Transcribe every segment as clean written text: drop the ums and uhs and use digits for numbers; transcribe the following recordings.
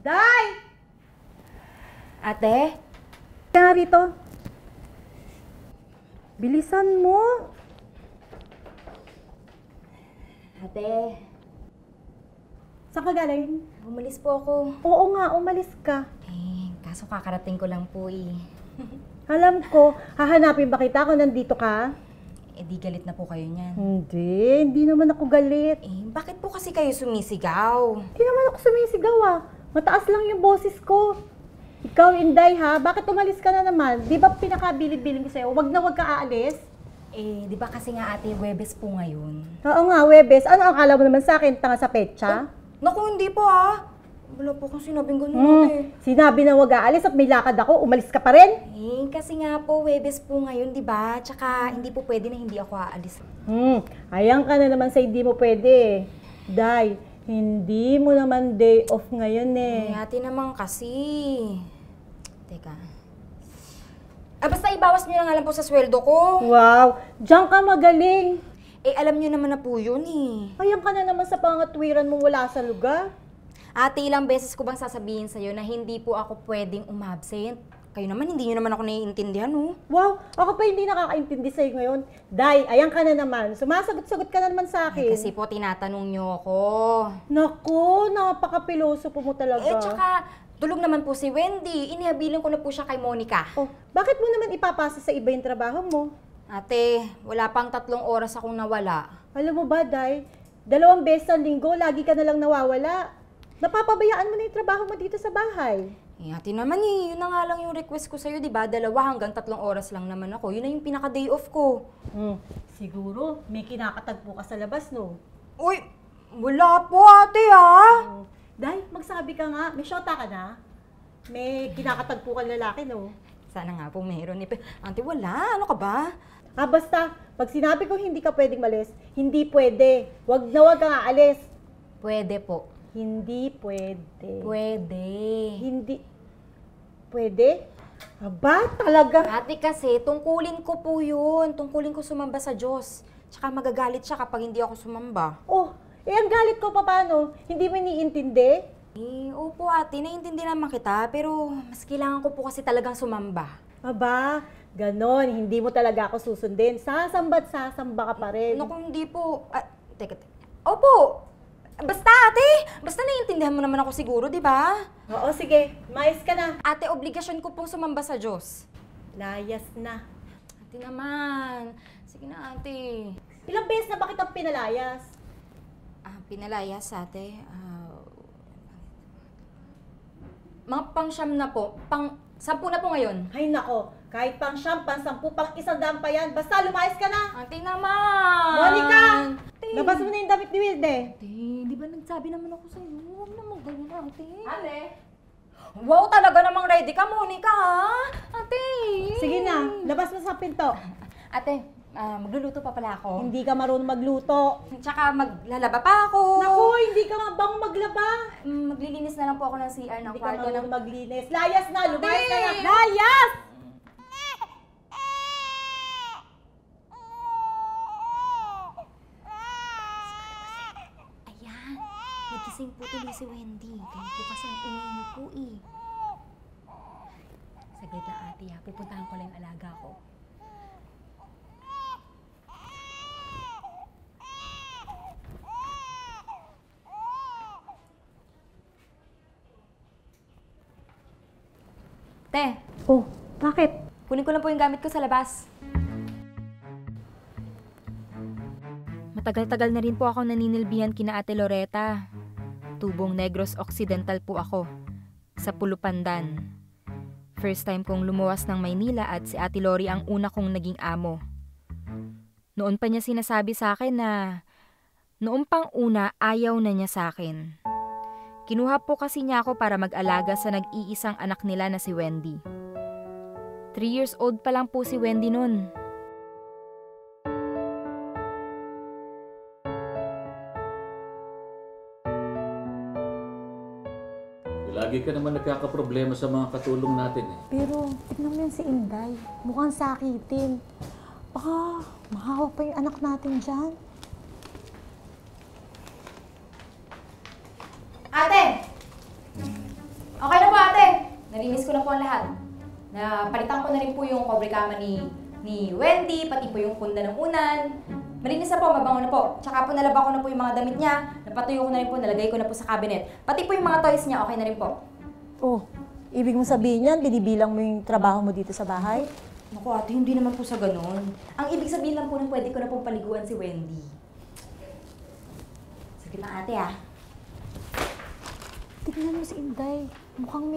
Day! Ate? Kaya rito. Bilisan mo. Ate, Saan ka galing? umalis po ako. Oo nga, umalis ka. Kaso kakarating ko lang po eh. Alam ko, hahanapin ba kita kung nandito ka? Di galit na po kayo niyan. Hindi naman ako galit. Bakit po kasi kayo sumisigaw? Hindi naman ako sumisigaw ah. Mataas lang yung boses ko. Ikaw, Inday ha, bakit umalis ka na naman? Di ba pinakabilib-biling ko sa'yo, wag na wag ka aalis? Di ba kasi nga ate, Huwebes po ngayon? Oo nga, Webes. Ano ang akala mo naman sa akin? Tanga sa petsa? Naku, hindi po ah. Wala po kung sinabing ganun ate. Sinabi na wag aalis at may lakad ako, umalis ka pa rin? Kasi nga po, Huwebes po ngayon, di ba? Tsaka hindi po pwede na hindi ako aalis. Ayan ka na naman sa hindi mo pwede. Day, hindi mo naman day off ngayon eh. Ate naman kasi. Teka. Basta ibawas niyo na nga lang po sa sweldo ko. Wow, diyan ka magaling. Alam niyo naman na po yun eh. Ayan ka na naman sa pangatwiran mo wala sa lugar. Ate, ilang beses ko bang sasabihin sa'yo na hindi po ako pwedeng umabsent? Kayo naman, hindi niyo naman ako naiintindihan, oh. Wow, ako pa hindi nakakaintindi sa'yo ngayon. Day, ayan ka na naman. Sumasagot-sagot ka na naman sa akin. Kasi po, tinatanong niyo ako. Naku, napaka-piloso po mo talaga. Tsaka, tulog naman po si Wendy. Inihabilin ko na po siya kay Monica. Oh, bakit mo naman ipapasa sa iba yung trabaho mo? Ate, wala pang 3 oras akong nawala. Alam mo ba, Day? 2 beses sa linggo, lagi ka na lang nawawala. Napapabayaan mo na yung trabaho mo dito sa bahay. Ate naman yun na nga lang yung request ko sa'yo, di ba? 2 hanggang 3 oras lang naman ako. Yun na yung pinaka-day off ko. Siguro, may kinakatagpo ka sa labas, no? Uy, wala po ate ah! Day, magsabi ka nga, may shota ka na? May kinakatagpo ka lalaki, no? Sana nga po meron. Ate, wala. Ano ka ba? Basta, pag sinabi ko hindi ka pwedeng malis, hindi pwede. Wag na wag kang aalis. Pwede po. Hindi pwede. Pwede. Hindi. Pwede? Aba, talaga. Ate kasi, tungkulin ko po yun. Tungkulin ko sumamba sa Diyos. Tsaka magagalit siya kapag hindi ako sumamba. Oh, ang galit ko pa paano? Hindi mo iniintindi? Opo ate, naiintindi naman kita. Pero mas kailangan ko po kasi talagang sumamba. Aba, ganon. Hindi mo talaga ako susundin. Sasamba't sasamba ka pa rin. Naku, hindi po. Teka. Opo! Basta ate! Basta naiintindihan mo naman ako siguro, di ba? Oo, sige. Mais ka na. Ate, obligasyon ko pong sumamba sa Diyos. Layas na. Ate naman. Sige na ate. Ilang beses na ba kitang pinalayas? Pinalayas ate. Mga pang-siyam na po. Pang-10 na po ngayon. Ay nako, kahit pang siyam, pang 10, pang 100 pa yan. Basta lumayas ka na. Ate naman! Monica! Ate! Labas mo na yung damit ni Wilde. Ate, di ba nagsabi naman ako sa'yo? Huwag naman ganyan ate. Ate? Wow, talaga namang ready ka, Monica, ha? Ate! Sige na, labas mo sa pinto. Ate, magluluto pa pala ako. Hindi ka marunong magluto. Tsaka maglalaba pa ako. Naku, hindi ka mabang maglaba. Maglilinis na lang po ako ng CR ng Hindi ka kwarto ng... marunong maglinis. Layas na, lumayas ka na. Ate! Layas! Ayan, nagising po tuloy si Wendy. Kaya po kasi ang ingay niyo po eh. Saglit lang ate ha, pupuntahan ko lang yung alaga ko. Te, Oh, bakit? kunin ko lang po yung gamit ko sa labas. Matagal-tagal na rin po ako naninilbihan kina Ate Loretta. Tubong Negros Occidental po ako, sa Pulupandan. First time kong lumuwas ng Maynila at si Ate Lori ang una kong naging amo. Noon pa niya sinasabi sa akin na noong pang una ayaw na niya sa akin. Kinuha po kasi niya ako para mag-alaga sa nag-iisang anak nila na si Wendy. 3 years old pa lang po si Wendy noon. Lagi ka naman nagkakaproblema sa mga katulong natin eh. Pero, tignan mo yan si Inday. Mukhang sakitin. Baka, mahawak pa yung anak natin dyan. Ate! Nalinis ko na po ang lahat. Napalitan ko na rin po yung cobre kama ni Wendy, pati po yung punda ng unan. Malinis na po, mabango na po. Tsaka po nalaba ko na po yung mga damit niya, napatuyo ko na rin po, nalagay ko na po sa cabinet. Pati po yung mga toys niya, okay na rin po. Oh, ibig mo sabihin yan, binibilang mo yung trabaho mo dito sa bahay? Naku ate, hindi naman po sa ganun. Ang ibig sabihin lang po nang pwede ko na pong paliguan si Wendy. Sige na ate ah. Tignan mo si Inday. Mukhang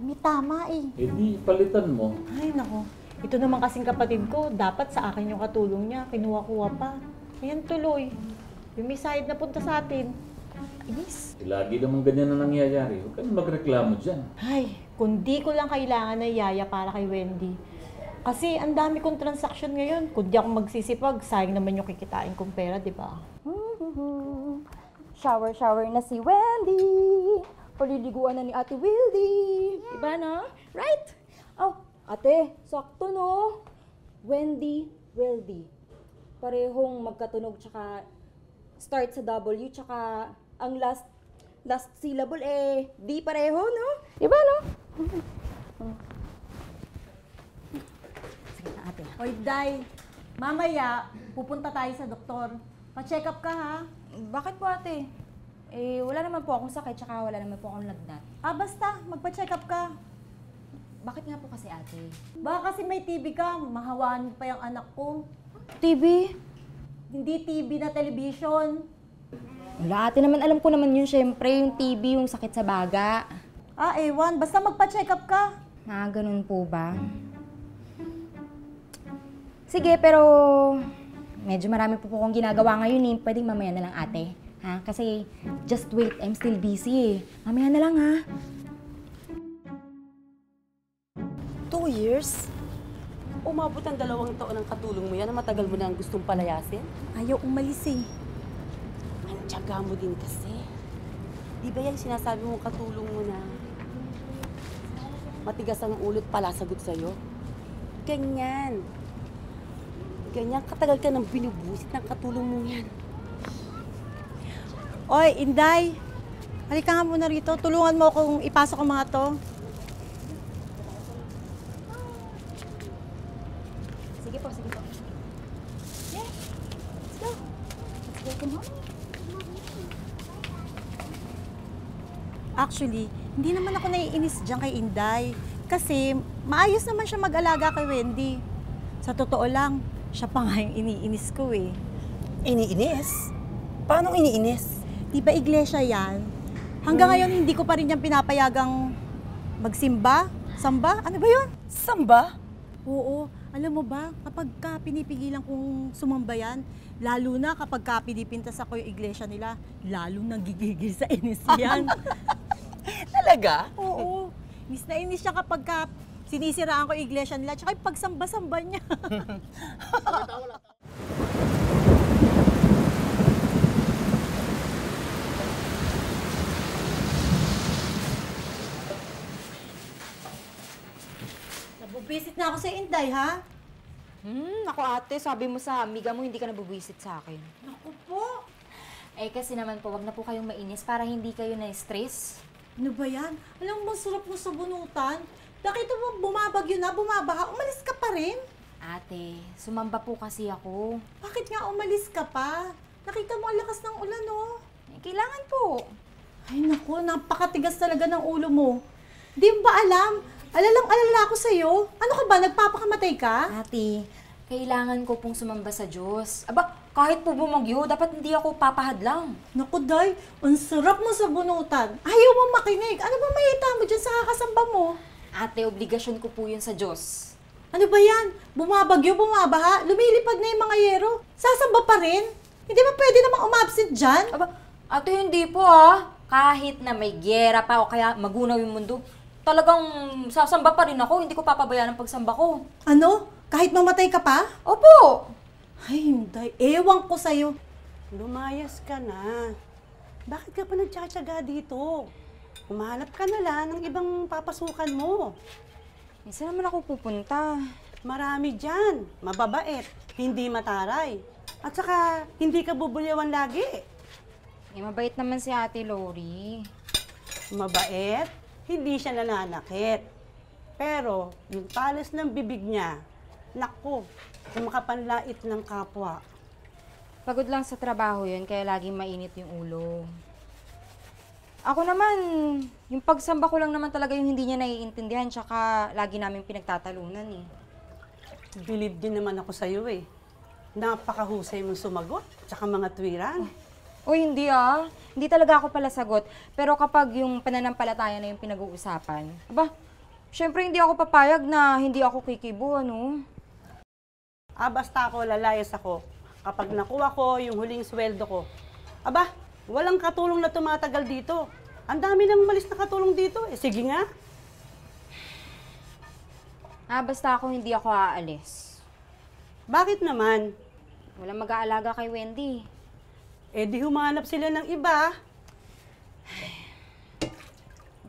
may tama eh. Eh di, palitan mo. Ay, nako. Ito naman kasing kapatid ko, dapat sa akin yung katulong niya. Kinuha-kuha pa. Ayan tuloy. Yung may side na punta sa atin. Inis. Eh, lagi naman ganyan na nangyayari. Huwag ka na magreklamo dyan. Ay, kundi ko lang kailangan ng yaya para kay Wendy. Kasi ang dami kong transaksyon ngayon. Kundi ako magsisipag, sayang naman yung kikitain kong pera, di ba? Shower na si Wendy. Paliliguan na ni Ate Wildy. Diba na? Right? Oh, ate, sakto no? Wendy, Wildy. Parehong magkatunog tsaka start sa W tsaka ang last syllable di pareho, no? Diba no? Sige na ate. Oy, Day. Mamaya, pupunta tayo sa doktor. Pa-check up ka ha. Bakit po ate? Wala naman po akong sakit tsaka wala naman po akong lagnat. Basta, magpa-check up ka. Bakit nga po kasi ate? Baka kasi may TB ka, mahawaan pa yung anak ko. TB? Hindi TB na television. Wala ate naman, alam ko naman yun syempre, yung TB, yung sakit sa baga. Ewan. Basta magpa-check up ka. Ganun po ba? Sige, pero medyo marami po akong ginagawa ngayon eh. Pwedeng mamaya na lang ate. Ha? Kasi just wait, I'm still busy eh. Mamaya na lang ha. 2 years? Umabot ang 2 taon ng katulong mo yan na matagal mo na ang gustong palayasin? Ayaw umalis eh. Ang tiyaga mo din kasi. Di ba yan sinasabi mo katulong mo na matigas ang ulot pala sagot sa'yo? Ganyan. Ganyan katagal ka nang binubusit ng katulong mo yan. Oy, Inday. Halika nga muna rito. Tulungan mo akong ipasok ang mga to. Sige po, sige po. Yeah, let's go. Let's go to mommy. Actually, hindi naman ako naiinis dyan kay Inday. Kasi maayos naman siya mag-alaga kay Wendy. Sa totoo lang, siya pa nga yung iniinis ko eh. Iniinis? Paano iniinis? Di ba iglesia yan? Hanggang ngayon hindi ko pa rin yan pinapayagang magsimba? Samba? Ano ba yun? Samba? Oo. Alam mo ba, kapag ka pinipigilan kong sumamba yan, lalo na kapag ka pinipintas ako yung iglesia nila, lalo nang gigigil sa inis yan. Talaga? Oo. Inis na inis siya kapag ka sinisiraan ko yung iglesia nila, tsaka yung pagsamba-samba niya. Nabubisit na ako sa Inday, ha? Naku ate, sabi mo sa amiga mo hindi ka nabubwisit sa akin. Naku po! Kasi naman po, wag na po kayong mainis para hindi kayo na-stress. Ano ba yan? Alam mo, masarap mo sa bunutan. Nakita mo, bumabagyo na, bumabaha. Umalis ka pa rin? Ate, sumamba po kasi ako. Bakit nga umalis ka pa? Nakita mo ang lakas ng ulan, oh. Kailangan po. Ay naku, napakatigas talaga ng ulo mo. Di mo ba alam? Alalang-alala ako sa'yo. Ano ka ba, nagpapakamatay ka? Ate, kailangan ko pong sumamba sa Diyos. Aba, kahit po bumagyo, dapat hindi ako papahadlang. Naku, Day, ang sarap mo sa bunutan. Ayaw mo makinig. Ano ba mahita mo dyan sa kakasamba mo? Ate, obligasyon ko po yun sa Diyos. Ano ba yan? Bumabagyo, bumabaha, lumilipad na yung mga yero. Sasamba pa rin? Hindi ba pwede namang umabsent dyan? Aba, ate, hindi po ah. Kahit na may gyera pa o kaya magunaw yung mundo, talagang sasamba pa rin ako. Hindi ko papabayaan ang pagsamba ko. Ano? Kahit mamatay ka pa? Opo! Ay, hindi. Ewan ko sa'yo. Lumayas ka na. Bakit ka pa nagtsatsaga dito? Humanap ka na lang ng ibang papasukan mo. Saan naman ako pupunta? Marami dyan. Mababait. Hindi mataray. At saka, hindi ka bubulyawan lagi. Mabait naman si Ate Lori. Mabait? hindi siya nananakit. Pero, yung talas ng bibig niya, naku, kumakapanlait ng kapwa. Pagod lang sa trabaho yun, kaya laging mainit yung ulo. Ako naman, yung pagsamba ko lang naman talaga yung hindi niya naiintindihan, tsaka lagi namin pinagtatalunan eh. Believe din naman ako sa'yo eh. Napakahusay mong sumagot, tsaka mga tuwiran. Uy, hindi ah. Hindi talaga ako pala sagot. Pero kapag yung pananampalataya na yung pinag-uusapan, aba, syempre hindi ako papayag na hindi ako kikibo, ano? Basta ako, lalayas ako. Kapag nakuha ko yung huling sweldo ko, aba, walang katulong na tumatagal dito. Ang dami nang malis na katulong dito. Sige nga. Basta ako hindi ako aalis. Bakit naman? Walang mag-aalaga kay Wendy. Di humanap sila ng iba.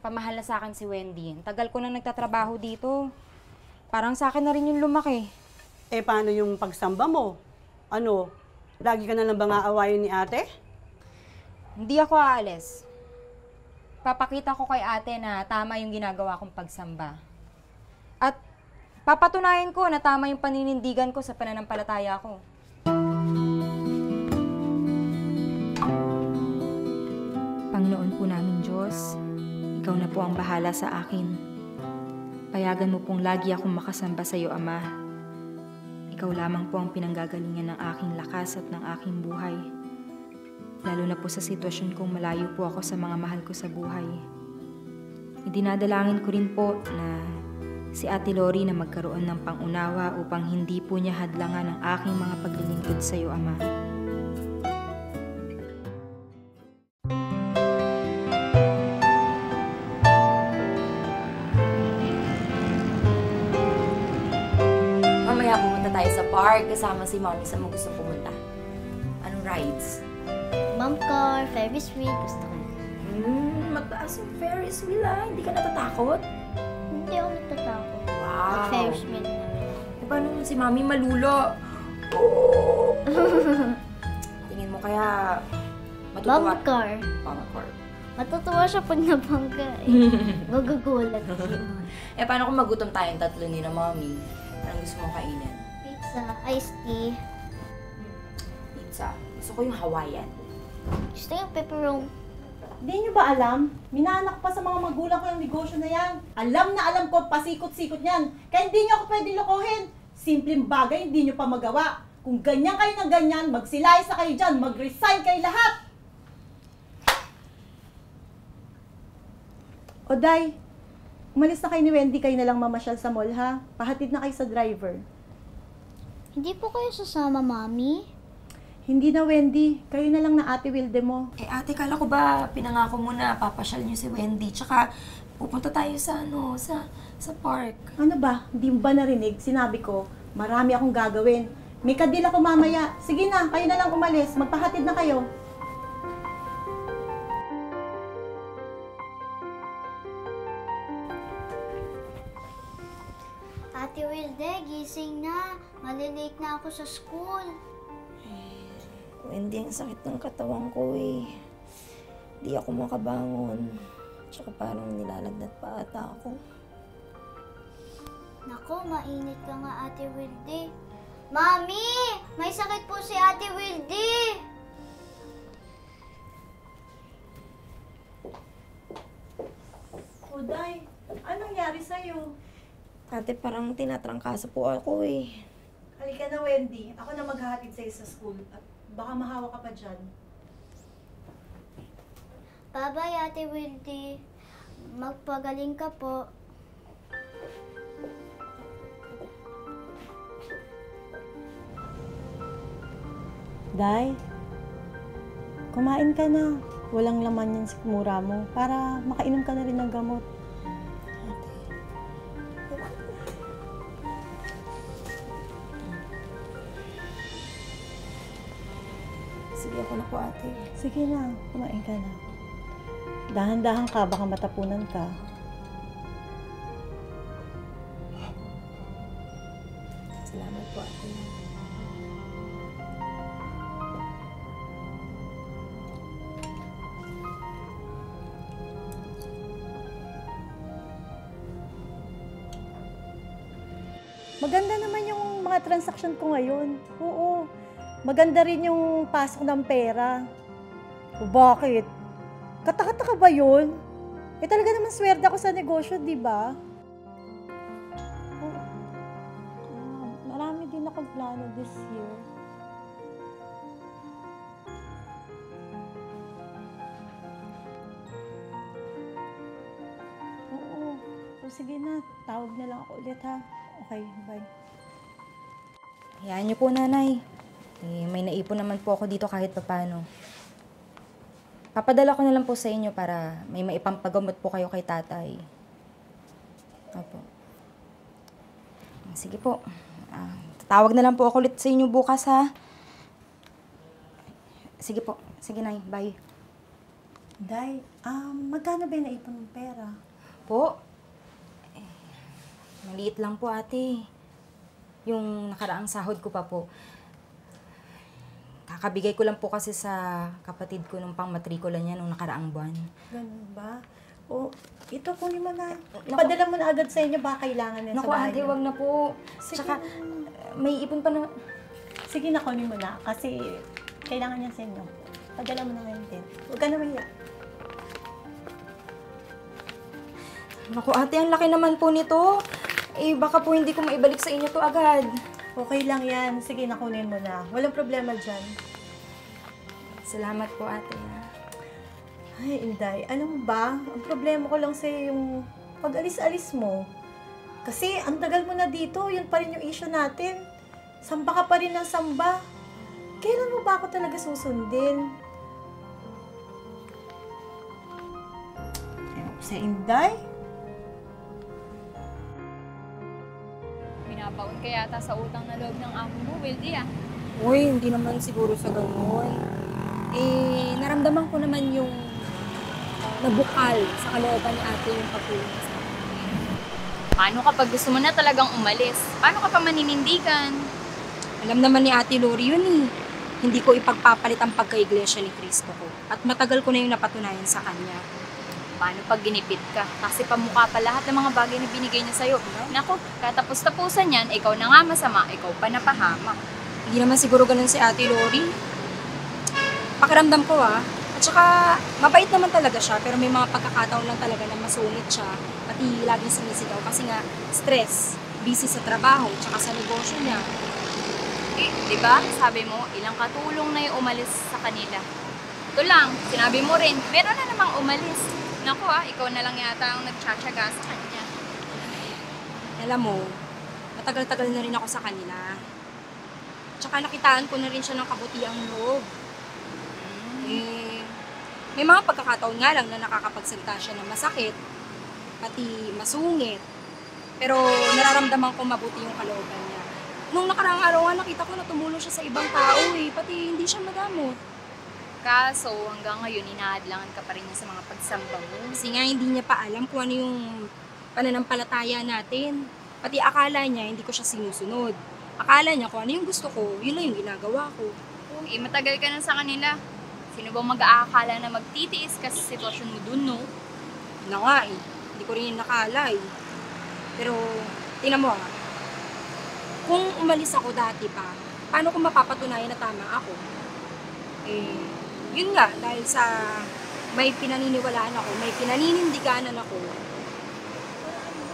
Pamahal na sa akin si Wendy. Ang tagal ko nang nagtatrabaho dito. Parang sa akin na rin yung lumaki. Paano yung pagsamba mo? Ano, lagi ka na lang ba nga awayin ni ate? Hindi ako aalis. Papakita ko kay ate na tama yung ginagawa kong pagsamba. At papatunayan ko na tama yung paninindigan ko sa pananampalataya ko. Panginoon po namin Diyos, Ikaw na po ang bahala sa akin. Payagan mo pong lagi akong makasamba sa iyo, Ama. Ikaw lamang po ang pinanggagalingan ng aking lakas at ng aking buhay. Lalo na po sa sitwasyon kong malayo po ako sa mga mahal ko sa buhay. Idinadalangin ko rin po na si Ate Lori na magkaroon ng pangunawa upang hindi po niya hadlangan ang aking mga paglilingkod sa iyo, Ama. Mamaya pumunta tayo sa park kasama si Mommy sa mga gusto pumunta. Anong rides? Bump car, Ferris wheel, gusto ko. Mataas yung Ferris wheel ah. Hindi ka natatakot? Hindi ako natatakot. Wow. At Ferris wheel naman. Paano naman si Mommy malulo? Oh. Tingin mo kaya matutuwa? Bump car. Bump car. Matutuwa siya pag nabangga eh. Magugulat yun. Paano kung magutom tayong tatlo ni na Mommy? Anong gusto mong kainin? Pizza, iced tea. Pizza. Gusto ko yung Hawaiian. Gusto yung pepperoni. Hindi nyo ba alam? Minanak pa sa mga magulang ko yung negosyo na yan. Alam na alam ko, pasikot-sikot yan. Kaya hindi nyo ako pwede lokohin. Simpleng bagay, hindi nyo pa magawa. Kung ganyan kayo na ganyan, magsilayas na kayo dyan, mag-resign kayo lahat. Oday, umalis na kayo ni Wendy, kayo na lang mamasyal sa mall ha. Pahatid na kayo sa driver. Hindi po kayo sasama, Mami? Hindi na Wendy, kayo na lang na Ate Wilde mo. Ate, kala ko ba pinangako mo na papasyal niyo si Wendy? Tsaka pupunta tayo sa sa park. Ano ba? Hindi mo ba narinig? Sinabi ko, marami akong gagawin. May kadil ako mamaya. Sige na, kayo na lang umalis. Magpahatid na kayo. Ate Wilde, gising na. Malilate na ako sa school. Wendy, ang sakit ng katawan ko eh. Di ako makabangon. Tsaka parang nilalagnat pa ata ako. Nako, mainit ka nga, Ate Wilde. Mami! May sakit po si Ate Wilde! Uday, anong nangyari sa'yo? Ate, parang tinatrangkasa po ako eh. Halika na, Wendy. Ako na maghahatid sa'yo sa school. At baka mahawa ka pa dyan. Bye-bye, Ate Wilde. Magpagaling ka po. Day, kumain ka na. Walang laman yan sa mura mo para makainom ka na rin ng gamot. Sige, ako na po ate. Sige na, kumain ka na. Dahan-dahan ka, baka matapunan ka. Salamat po ate. Maganda naman yung mga transaction ko ngayon. Oo. Maganda rin yung pasok ng pera. O bakit? Katakata ka ba yun? Eh talaga naman swerte ako sa negosyo, di ba? Oh, marami din akong plano this year. Oo. O sige na, tawag na lang ako ulit ha. Okay, bye. Hayaan niyo po, nanay. May naipon naman po ako dito kahit papano. Papadala ko na lang po sa inyo para may maipampagamot po kayo kay tatay. Opo. Sige po. Tatawag na lang po ako ulit sa inyo bukas, ha? Sige po. Sige, nay. Bye. Day, magkano ba yung naipon mong pera? Po? Maliit lang po, ate. Yung nakaraang sahod ko pa po. Kakabigay ko lang po kasi sa kapatid ko nung pang-matrikula niya nung nakaraang buwan. Ganun ba? O, ito kunin mo na. Ipadala mo na agad sa inyo, baka kailangan yan sa Naku, bahay ate, niyo. wag na po. Sige. Tsaka, may ipon pa na. Sige na, kunin mo na. Kasi kailangan yan sa inyo. Padala mo na ngayon din. Huwag ka na mahiya. Naku, ate, ang laki naman po nito. Eh, baka po hindi ko maibalik sa inyo to agad. Okay lang yan. Sige na, kunin mo na. Walang problema dyan. Salamat po, ate. Ay, Inday, alam mo ba? Ang problema ko lang sa'yo yung pag-alis-alis mo. Kasi ang tagal mo na dito, yun pa rin yung issue natin. Samba ka pa rin ng samba. Kailan mo ba ako talaga susundin? Sa Inday? Binabaon ka yata sa utang na loob ng amo mo, Wildy ah. Uy, hindi naman siguro sa ganun. Eh, naramdaman ko naman yung nabukal sa kalooban ni ate yung pagtulong sa akin. Paano kapag gusto mo na talagang umalis? Paano ka pa maninindigan? Alam naman ni ate Lori yun eh. Hindi ko ipagpapalit ang pagka-iglesia ni Cristo ko. At matagal ko na yung napatunayan sa kanya. Paano pag ginipit ka? Kasi pamukha pa lahat ng mga bagay na binigay niya sa'yo. Naku, katapos-tapusan yan, ikaw na nga masama, ikaw pa napahamak. Hindi naman siguro ganun si ate Lori. Pakiramdam ko At saka, mabait naman talaga siya, pero may mga pagkakataon lang talaga na masungit siya. Pati laging sumisigaw kasi nga, stress, busy sa trabaho, tsaka sa negosyo niya. Eh, di ba? Sabi mo, ilang katulong na yung umalis sa kanila. Ito lang, sinabi mo rin, meron na namang umalis. Naku ikaw na lang yata ang nagtsatsaga sa kanya. Alam mo, matagal-tagal na rin ako sa kanila. Tsaka nakitaan ko na rin siya ng kabutiang loob. Eh, may mga pagkakataon nga lang na nakakapagsalita siya ng masakit, pati masungit. Pero nararamdaman ko mabuti yung kalooban niya. Nung nakaraang araw nga nakita ko na tumulong siya sa ibang tao pati hindi siya madamot. Kaso, hanggang ngayon, inaadlangan ka pa rin niya sa mga pagsamba mo. Kasi nga hindi niya pa alam kung ano yung pananampalataya natin. Pati akala niya hindi ko siya sinusunod. Akala niya kung ano yung gusto ko, yun lang yung ginagawa ko. Eh, matagal ka na sa kanila. Sino bang mag-aakala na magtitiis ka sa sitwasyon mo dun, no? Na nga hindi ko rin nakala Pero, tingnan mo kung umalis ako dati pa, paano ko mapapatunayan na tama ako? Eh, yun nga, dahil sa may pinaniniwalaan ako, may pinaninindiganan ako,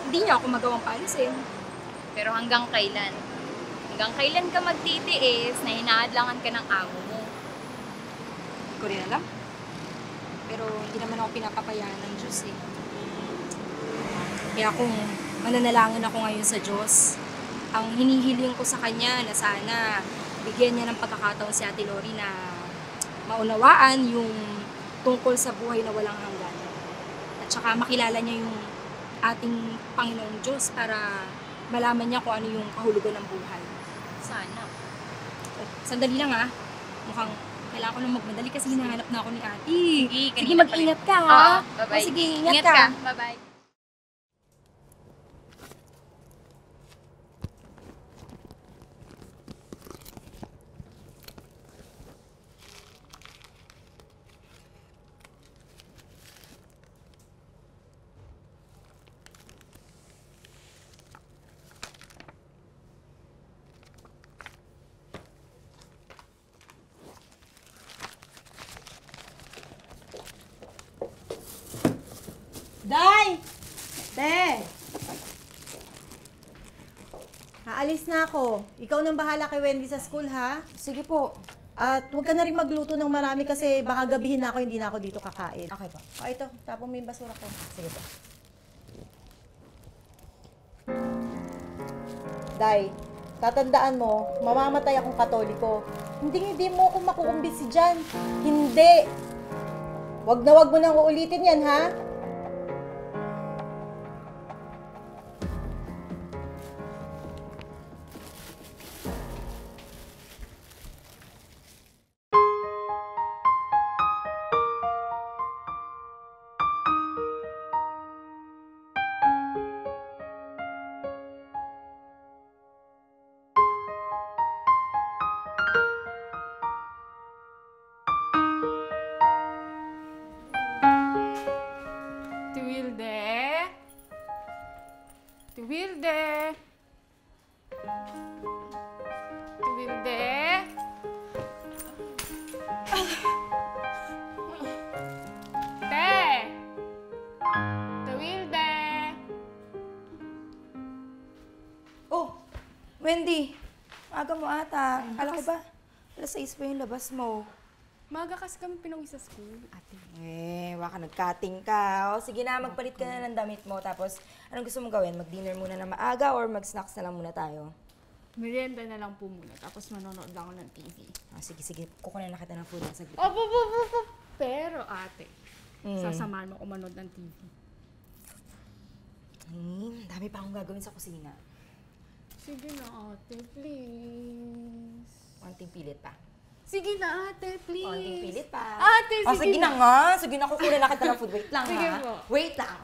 hindi niya ako magawang paalisin. Pero hanggang kailan? Hanggang kailan ka magtitiis na hinaadlangan ka ng amo mo? Hindi ko rin alam. Pero hindi naman ako pinapapayaan ng Diyos Kaya kung mananalangin ako ngayon sa Diyos, ang hinihiling ko sa Kanya na sana bigyan niya ng pagkakataon si Ate Lori na maunawaan yung tungkol sa buhay na walang hanggan. At saka makilala niya yung ating Panginoong Diyos para malaman niya kung ano yung kahulugan ng buhay. Sana. Sandali lang Mukhang kailangan ko nang magmadali kasi hinahanap na ako ni Ate. Sige, kanina mag-ingat ka Oo, bye-bye. Sige, ingat Ingat ka. Bye-bye. Day! Te! Aalis na ako. Ikaw nang bahala kay Wendy sa school, ha? Sige po. At huwag ka na rin magluto ng marami kasi baka gabihin na ako, hindi na ako dito kakain. Okay po. O ito, tapon mo yung basura ko. Sige po. Day, tatandaan mo, mamamatay akong Katoliko. Hindi mo ako makukumbisi dyan. Hindi! Wag mo nang uulitin yan, ha? Tuwilde! Tuwilde! Te! Tuwilde! Oh, Wendy. Aga mo ata. Alam ko ba? Alas 6 pa yung labas mo. Maaga kasi kami pinauwi sa school, ate. Baka nag-cutting ka. O, sige na, magpalit ka na ng damit mo. Tapos, anong gusto mong gawin? Mag-dinner muna na maaga or mag-snacks na lang muna tayo? Merienda na lang po muna, tapos manonood lang ako ng TV. Sige. Kukunin na kita ng food sa saglit. Pero ate, sasamahan mo ako manood ng TV. Dami pa akong gagawin sa kusina. Sige na ate, please. Konting pilit pa. Sige na ate, please. Konting pilit pa. Ate, O, sige na nga. Sige na, kukunin na kita ng food. Wait lang, Sige ha? po. Wait lang.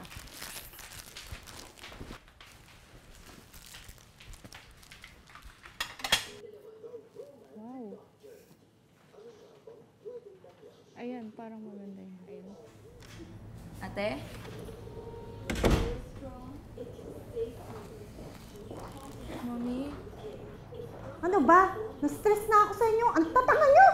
Wow. Ayan, parang maganda yan. Ayun. Ate? Mami? Ano ba? Na-stress na ako sa inyo. Ang tatanga nyo!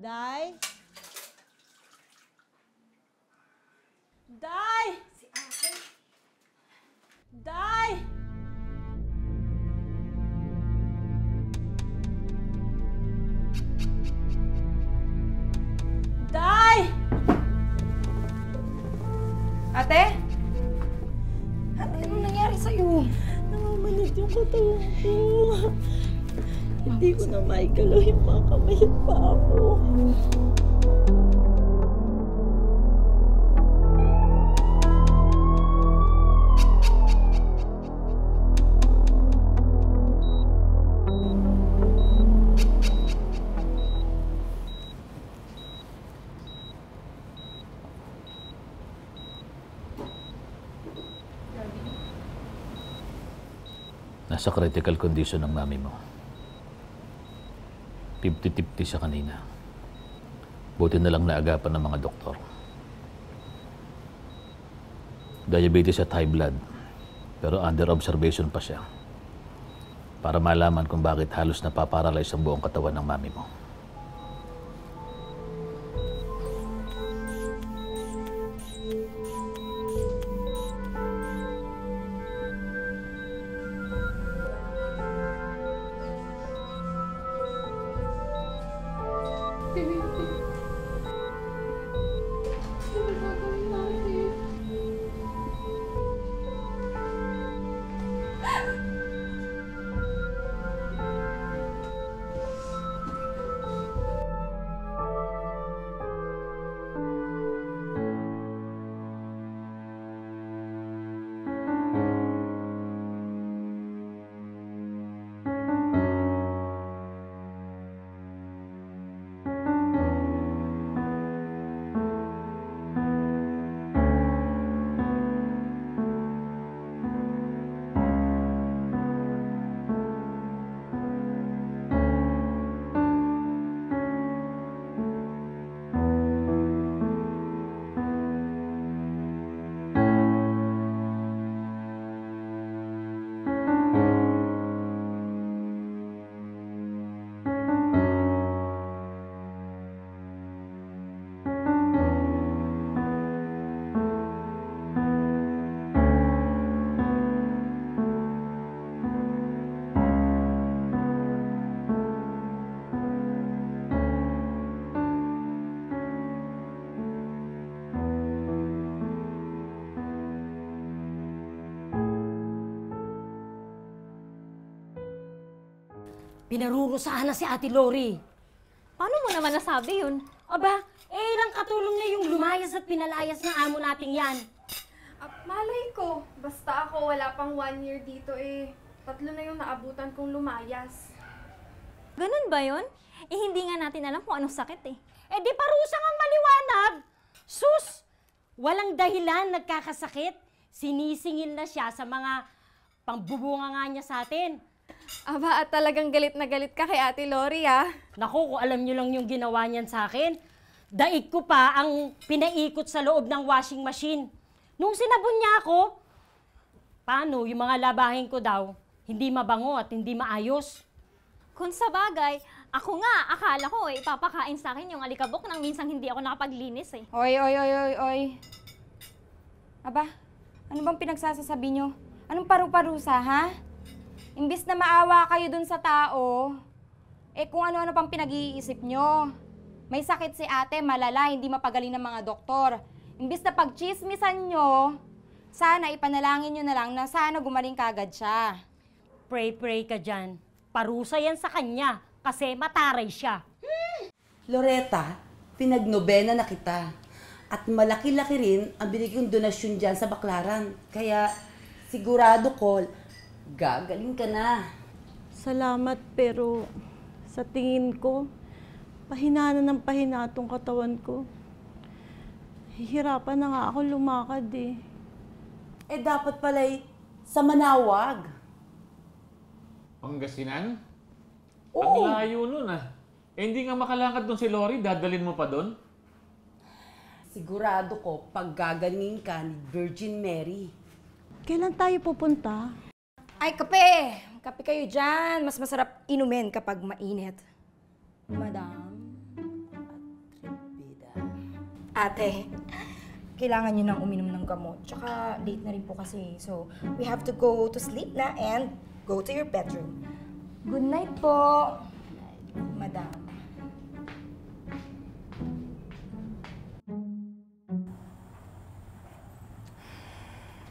Day? Day! Si ate. Day! Day! Ate? Ate, anong nangyari sa'yo? Namamanid yung katawan ko. Hindi ko na maigalaw yung mga kamay at paa ko. Nasa critical condition ng mami mo. 50-50 siya kanina. Buti na lang naagapan ng mga doktor. Diabetes at high blood, pero under observation pa siya. Para malaman kung bakit halos napaparalyze ang buong katawan ng mami mo. Pinarurusahan na si Ate Lori. Paano mo naman nasabi yun? Aba, ilang katulong na yung lumayas at pinalayas ng amo nating yan. Malay ko. Basta ako wala pang 1 year dito 3 na yung naabutan kong lumayas. Ganun ba yun? Hindi nga natin alam kung anong sakit eh. Di parusang ang maliwanag. Sus! Walang dahilan nagkakasakit. Sinisingil na siya sa mga pangbubunga nga niya sa atin. Aba, at talagang galit na galit ka kay Ate Lori, Naku, kung alam niyo lang yung ginawa niyan sa akin, daig ko pa ang pinaikot sa loob ng washing machine. Nung sinabon niya ako, paano yung mga labahin ko daw, hindi mabango at hindi maayos. Kung sa bagay, ako nga, akala ko ipapakain sa akin yung alikabok nang minsang hindi ako nakapaglinis eh. Oy. Aba, ano bang pinagsasasabi nyo? Anong paru-parusa, ha? Imbis na maawa kayo dun sa tao, kung ano-ano pang pinag-iisip nyo. May sakit si ate, malala, hindi mapagaling ng mga doktor. Imbis na pagchismisan nyo, sana ipanalangin nyo na lang na sana gumaling kagad siya. Pray ka dyan. Parusa yan sa kanya kasi mataray siya. Loretta, pinagnobena na kita. At malaki-laki rin ang binigay kong donasyon dyan sa Baklaran. Kaya sigurado ko, gagaling ka na. Salamat, pero sa tingin ko, pahina na ng pahina tong katawan ko. Hihirapan na nga ako lumakad eh. Dapat pala'y sa Manawag. Pangasinan? Oo. Ang layo nun hindi nga makalakad doon si Lori, dadalin mo pa doon? Sigurado ko, pag gagalingin ka ni Virgin Mary. Kailan tayo pupunta? Ay, kape! Kape kayo dyan. Mas masarap inumin kapag mainit. Madam. Ate, kailangan nyo nang uminom ng gamot. Tsaka late na rin po kasi. So, we have to go to sleep na and go to your bedroom. Good night po, Madam.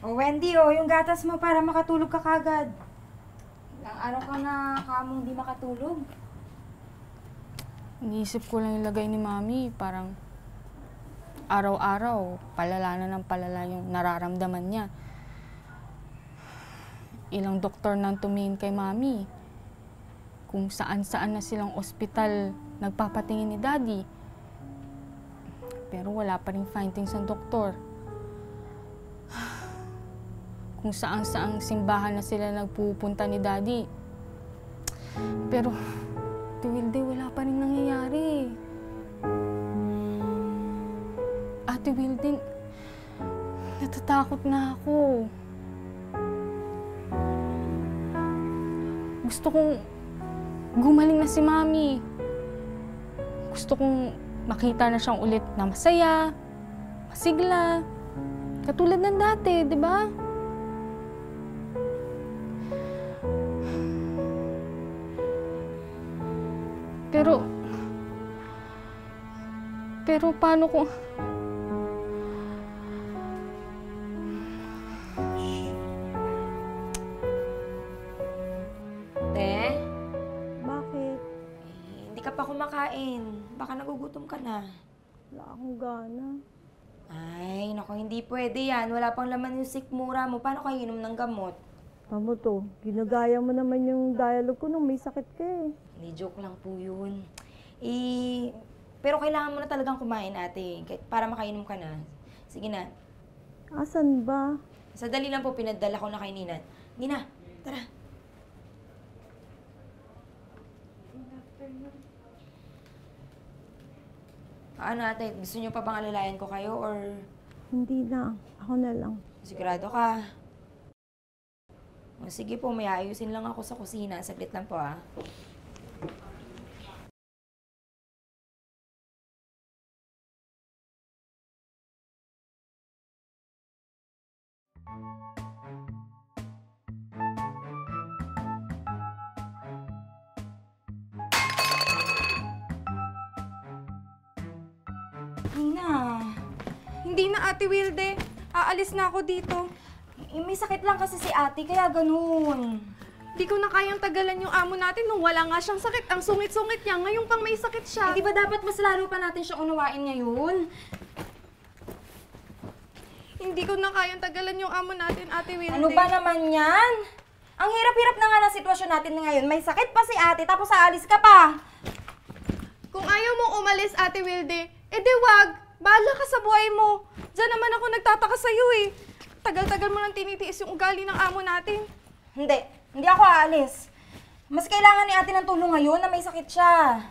Oh, Wendy, yung gatas mo para makatulog ka kagad. Ilang araw ka na kamong di makatulog. Iniisip ko lang yung lagay ni Mami, parang araw-araw, palala na ng palala yung nararamdaman niya. Ilang doktor nang tumingin kay Mami. Kung saan-saan na silang ospital nagpapatingin ni Daddy. Pero wala pa rin findings ng doktor. Kung saan-saang simbahan na sila nagpupunta ni Daddy. Pero, Wilde, wala pa rin nangyayari. Ate Wilde, natatakot na ako. Gusto kong gumaling na si Mami. Gusto kong makita na siyang ulit na masaya, masigla, katulad ng dati, di ba? Pero paano kung... Te? Bakit? Hindi ka pa kumakain. Baka nagugutom ka na. Wala akong gana. Ay, naku, hindi pwede yan. Wala pang laman yung sikmura mo. Paano kayo inom ng gamot? Tama to, ginagaya mo naman yung dialogue ko nung may sakit ka eh. Hindi, joke lang po yun. Pero kailangan mo na talagang kumain, ate. Para makainom ka na. Sige na. Asan ba? Sa dali lang po, pinadala ko na kay Nina. Nina, tara. Ano, ate? Gusto niyo pa bang alalayan ko kayo, or... Hindi na. Ako na lang. Sigurado ka? O, sige po, may ayusin lang ako sa kusina. Saglit lang po, Nina, Hindi na, Ate Wilde. Aalis na ako dito. may sakit lang kasi si ate, kaya ganun. Di ko na kayang tagalan yung amo natin nung wala nga siyang sakit. Ang sungit-sungit niya, ngayon pang may sakit siya. Di ba dapat mas lalo pa natin siya unawain ngayon? Hindi ko na kayang tagalan yung amo natin, Ate Wilde. Ano ba naman yan? Ang hirap-hirap na nga ng sitwasyon natin ngayon. May sakit pa si ate, tapos aalis ka pa. Kung ayaw mong umalis, Ate Wilde, edi wag. Bahala ka sa buhay mo. Diyan naman ako nagtataka sa'yo eh. Tagal-tagal mo nang tinitiis yung ugali ng amo natin. Hindi ako aalis. Mas kailangan ni ate ng tulong ngayon na may sakit siya.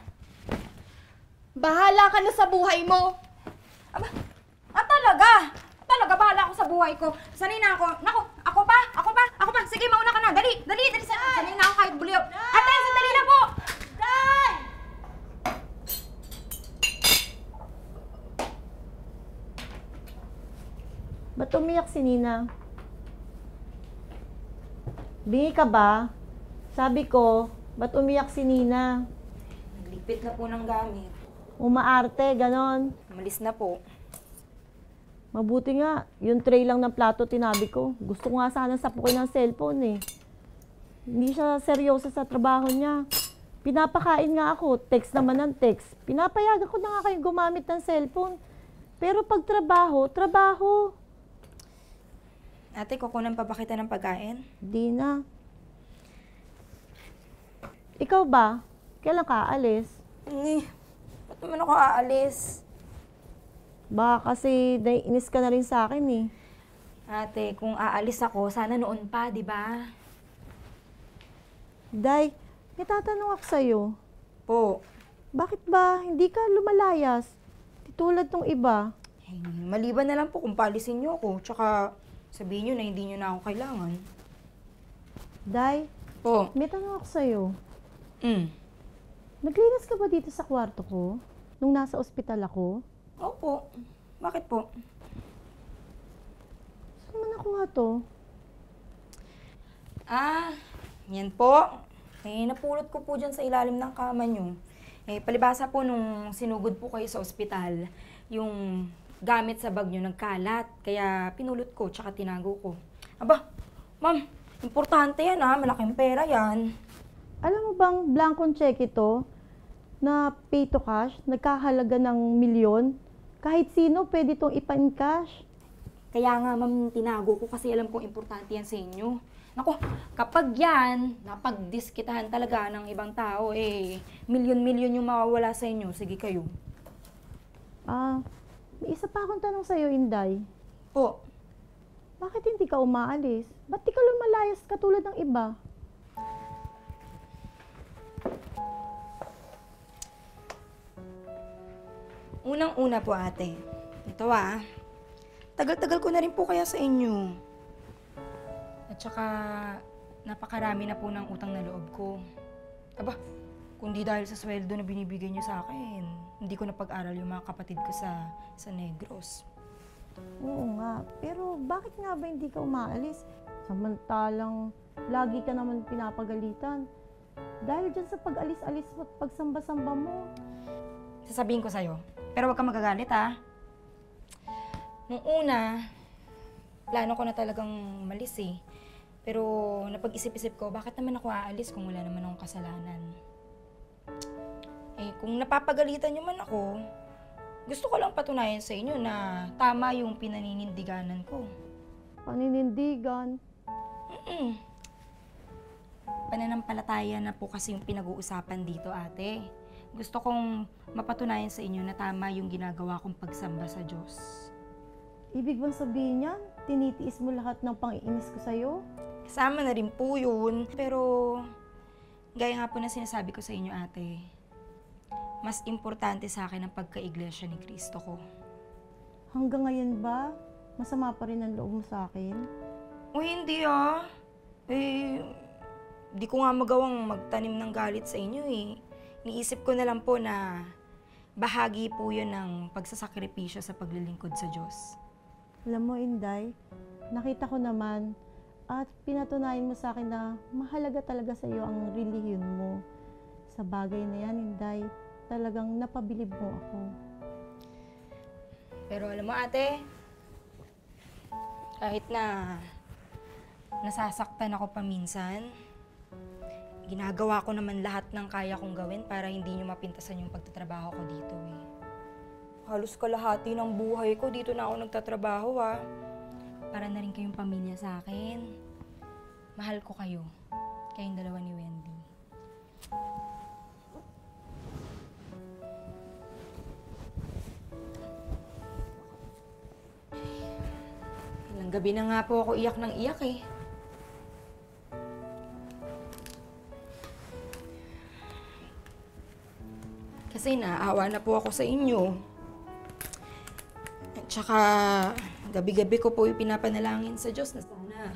Bahala ka na sa buhay mo. Talaga? Bahala ako sa buhay ko. Sanay na ako. Ako pa. Sige, mauna ka na. Dali. Sanay na ako kahit buliw. Ate, sandali na po. Day! Ba't umiyak si Nina? Bingi ka ba? Sabi ko, ba't umiyak si Nina? Nagligpit na po ng gamit. Umaarte, ganon. Umalis na po. Mabuti nga, yung tray lang ng plato tinabi ko. Gusto ko nga sana sapukin ng cellphone eh. Hindi siya seryoso sa trabaho niya. Pinapakain nga ako, text naman ng text. Pinapayagan ko na nga kayo gumamit ng cellphone. Pero pag trabaho. Ate, kukunan pa ba kita ng pagkain? Di na. Ikaw ba? Kailan ka aalis? Ba't naman ako aalis? Baka kasi naiinis ka na rin sa akin eh. Ate, kung aalis ako, sana noon pa, di ba? Day, may tatanong ako sa'yo. Po. Bakit ba hindi ka lumalayas? Tulad tong iba. Maliban na lang po kung paalisin niyo ako. Tsaka sabihin niyo na hindi niyo na ako kailangan. Day, po. May tanong ako sa'yo. Naglinis ka ba dito sa kwarto ko? Nung nasa ospital ako? Opo. Bakit po? Saan mo nakuha to? Yan po. Napulot ko po dyan sa ilalim ng kama niyo. Palibasa po nung sinugod po kayo sa ospital, yung gamit sa bag niyo nagkalat. Kaya pinulot ko, tsaka tinago ko. Aba, ma'am, importante yan malaking pera yan. Alam mo bang blankong check ito na pay to cash, nagkahalaga ng milyon? Kahit sino pwede itong ipa-encash. Kaya nga, ma'am, tinago ko kasi alam kong importante yan sa inyo. Naku, kapag yan, napagdiskitahan talaga ng ibang tao, milyon-milyon yung mawawala sa inyo. Sige kayo. May isa pa akong tanong sa'yo, Inday. Po. Bakit hindi ka umaalis? Ba't di ka lumalayas katulad ng iba? Unang-una po, ate. Ito tagal-tagal ko na rin po kaya sa inyo. At saka, napakarami na po ng utang na loob ko. Aba, kundi dahil sa sweldo na binibigay niyo sa akin, hindi ko napag-aral yung mga kapatid ko sa Negros. Oo nga, pero bakit nga ba hindi ka umaalis? Samantalang, lagi ka naman pinapagalitan. Dahil dyan sa pag-alis-alis at pagsamba-samba mo. Sasabihin ko sa'yo, pero huwag kang magagalit Nung una, plano ko na talagang malis Pero napag-isip-isip ko, bakit naman ako aalis kung wala naman akong kasalanan? Kung napapagalitan niyo man ako, gusto ko lang patunayan sa inyo na tama yung pinaninindiganan ko. Paninindigan? Pananampalataya na po kasi yung pinag-uusapan dito, ate. Gusto kong mapatunayan sa inyo na tama yung ginagawa kong pagsamba sa Diyos. Ibig bang sabihin niyan, tinitiis mo lahat ng pang-iinis ko sa'yo? Kasama na rin po yun. Pero, gaya nga po na sinasabi ko sa inyo, ate, mas importante sa akin ang pagka-iglesia ni Kristo ko. Hanggang ngayon ba, masama pa rin ang loob mo sa akin? O hindi di ko nga magawang magtanim ng galit sa inyo Iniisip ko na lang po na bahagi po yun ng pagsasakripisyo sa paglilingkod sa Diyos. Alam mo, Inday, nakita ko naman at pinatunayan mo sa akin na mahalaga talaga sa iyo ang relihiyon mo. Sa bagay na yan, Inday, talagang napabilib mo ako. Pero alam mo, ate, kahit na nasasaktan ako paminsan, Ginagawa ko naman lahat ng kaya kong gawin para hindi nyo mapintasan yung pagtatrabaho ko dito eh. Halos kalahati ng buhay ko dito na ako nagtatrabaho ah. Para na rin kayong pamilya sa akin. Mahal ko kayo. Kayong dalawa ni Wendy. Ilang gabi na nga po ako iyak ng iyak eh. Kasi naaawa na po ako sa inyo. At saka, gabi-gabi ko po pinapanalangin sa Diyos na sana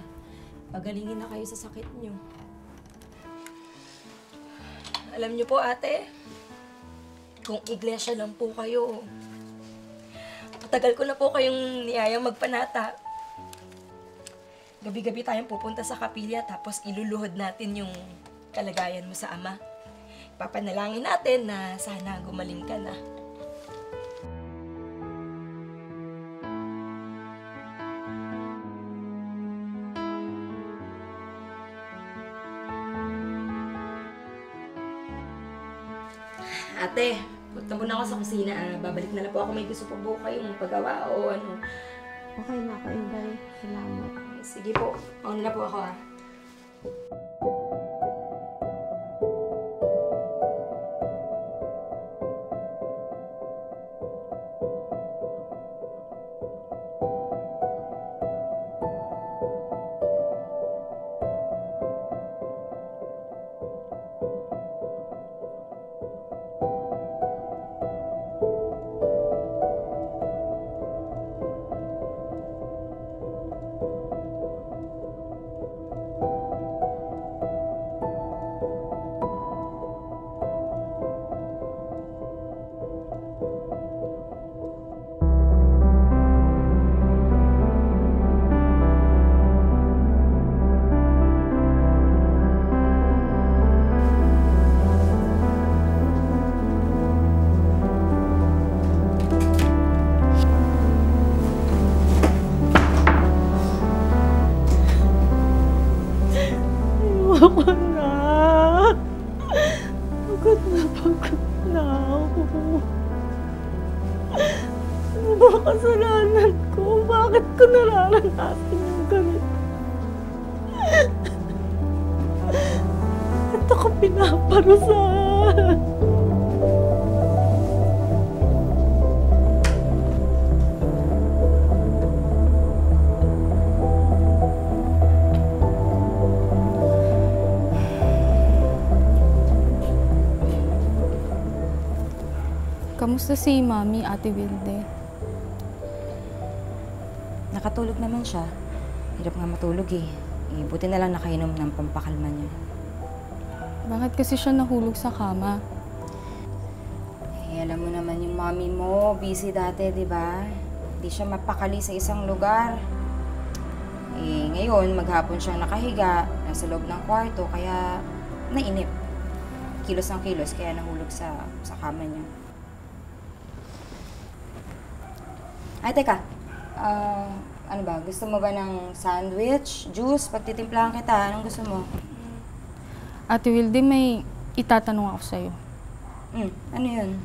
pagalingin na kayo sa sakit nyo. Alam nyo po ate, kung iglesia lang po kayo, matagal ko na po kayong niyayang magpanata. Gabi-gabi tayong pupunta sa kapilya tapos iluluhod natin yung kalagayan mo sa Ama. Papanalangin natin na sana gumaling ka na. Ate, punta muna ako sa kusina. Babalik na lang po ako. May gusto pa po kayong paggawa o ano. Okay na ako, Inday. Salamat. Sige po. Pauna na po ako ah. Ako na. Pagod na ako. Ano ba kasalanan ko? Bakit ko nararanasan yung ganito? Ba't ako pinaparusahan? Kamusta si Mami, Ate Wilde? Nakatulog naman siya. Hirap nga matulog eh. Buti na lang nakainom ng pampakalma niya. Bakit kasi siya nahulog sa kama? Alam mo naman yung mami mo, busy dati, di ba? Hindi siya mapakali sa isang lugar. Ngayon, maghapon siyang nakahiga, nasa loob ng kwarto, kaya nainip. Kilos ng kilos, kaya nahulog sa kama niya. Ay, teka. Ano ba? Gusto mo ba ng sandwich, juice? Pagtitimplahan kita, anong gusto mo? Ate Wilde, may itatanong ako sa'yo. Ano yun?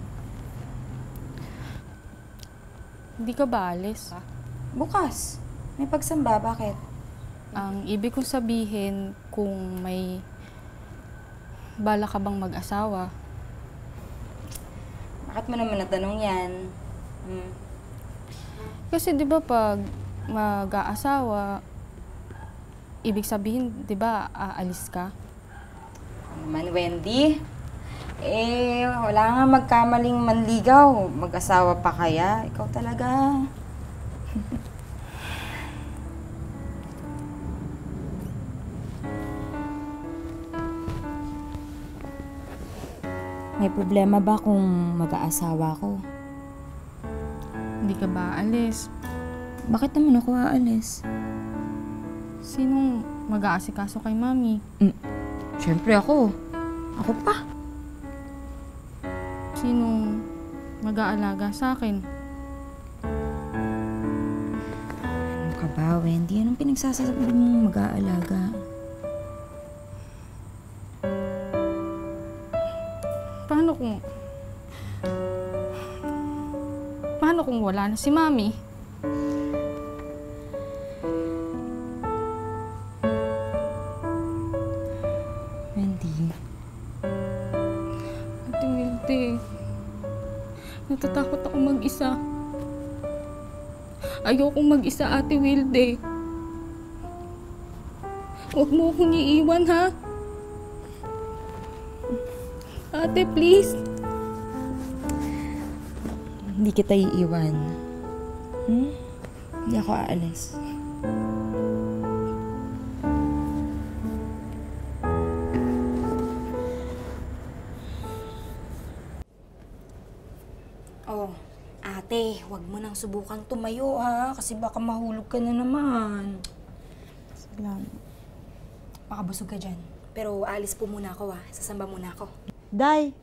Hindi ka ba alis? Bukas. May pagsamba, bakit? Ang ibig kong sabihin, kung may bala ka bang mag-asawa. Bakit mo naman natanong yan? Kasi di ba pag mag-aasawa, ibig sabihin, di ba, aalis ka? Naman, Wendy. Wala nga magkamaling manligaw. Mag-asawa pa kaya? Ikaw talaga. May problema ba kung mag-aasawa ko? Hindi ka ba aalis? Bakit naman ako aalis? Sinong mag-aasikaso kay Mami? Siyempre ako. Ako pa. Sinong mag-aalaga sa akin? Ano ka ba, Wendy? Anong pinagsasabi mong mag-aalaga? Paano kung wala na si Mami? Wendy. Ate Wilde, natatakot ako mag-isa. Ayokong mag-isa, Ate Wilde. Huwag mo akong iiwan, ha? Ate, please. Hindi kita iiwan. Hindi ako aalis. Oh, ate, huwag mo nang subukang tumayo ha, kasi baka mahulog ka na naman. Salamat. Baka busog ka dyan. Pero aalis po muna ako ha, sasamba muna ako. Day,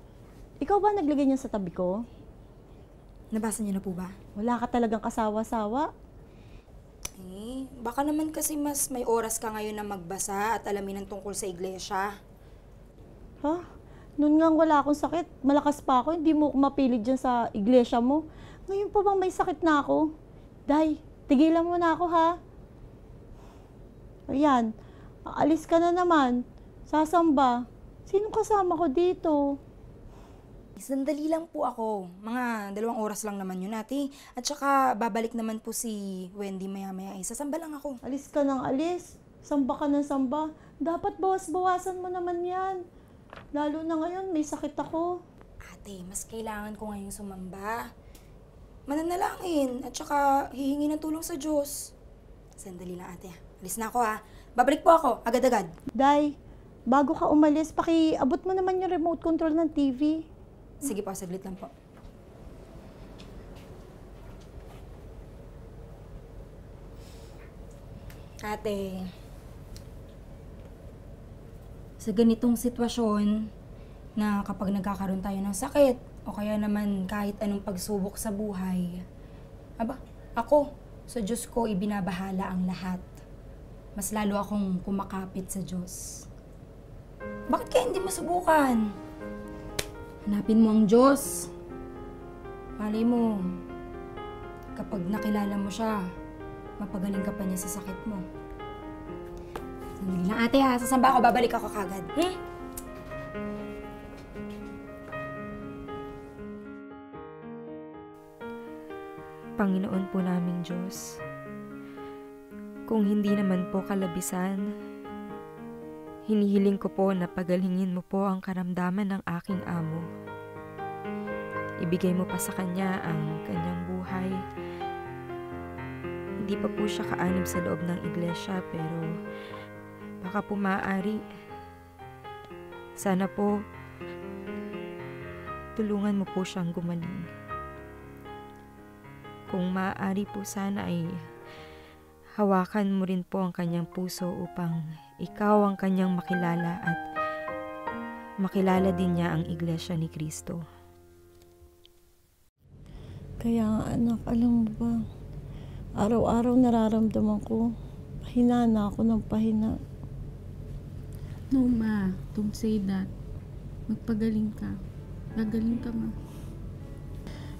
ikaw ba naglagay niyan sa tabi ko? Nabasa niyo na po ba? Wala ka talagang kasawa-sawa. Eh, baka naman kasi mas may oras ka ngayon na magbasa at alamin ang tungkol sa iglesia. Ha? Noon nga wala akong sakit. Malakas pa ako. Hindi mo ako mapilit dyan sa iglesia mo. Ngayon pa bang may sakit na ako? Day, tigilan mo na ako ha. Ayan, aalis ka na naman. Sasamba. Sinong kasama ko dito? Sandali lang po ako. Mga 2 oras lang naman yun, ate. At saka babalik naman po si Wendy maya-maya. Sasamba lang ako. Alis ka ng alis. Samba ka ng samba. Dapat bawas-bawasan mo naman yan. Lalo na ngayon, may sakit ako. Ate, mas kailangan ko ngayong sumamba. Mananalangin at saka hihingi ng tulong sa Diyos. Sandali lang, ate. Alis na ako, ha. Babalik po ako, agad-agad. Day, bago ka umalis, pakiabot mo naman yung remote control ng TV. Sige po, saglit lang po. Ate, sa ganitong sitwasyon na kapag nagkakaroon tayo ng sakit o kaya naman kahit anong pagsubok sa buhay, ako, sa Diyos ko ibinabahala ang lahat. Mas lalo akong kumakapit sa Diyos. Bakit kaya hindi masubukan? Hanapin mo ang Diyos. Malay mo, kapag nakilala mo siya, mapagaling ka pa niya sa sakit mo. Sandali lang ate ha, sasamba ako, babalik ako kagad. Panginoon po naming Diyos, kung hindi naman po kalabisan, hinihiling ko po na pagalingin mo po ang karamdaman ng aking amo. Ibigay mo pa sa kanya ang kanyang buhay. Hindi pa po siya kaanib sa loob ng iglesia, pero baka po maaari. Sana po, tulungan mo po siyang gumaling. Kung maaari po sana ay hawakan mo rin po ang kanyang puso upang ikaw ang kanyang makilala at makilala din niya ang iglesia ni Kristo. Kaya nga anak, alam mo ba, araw-araw nararamdaman ko, pahina na ako ng pahina. No, Ma. Don't say that. Magpagaling ka. Gagaling ka, Ma.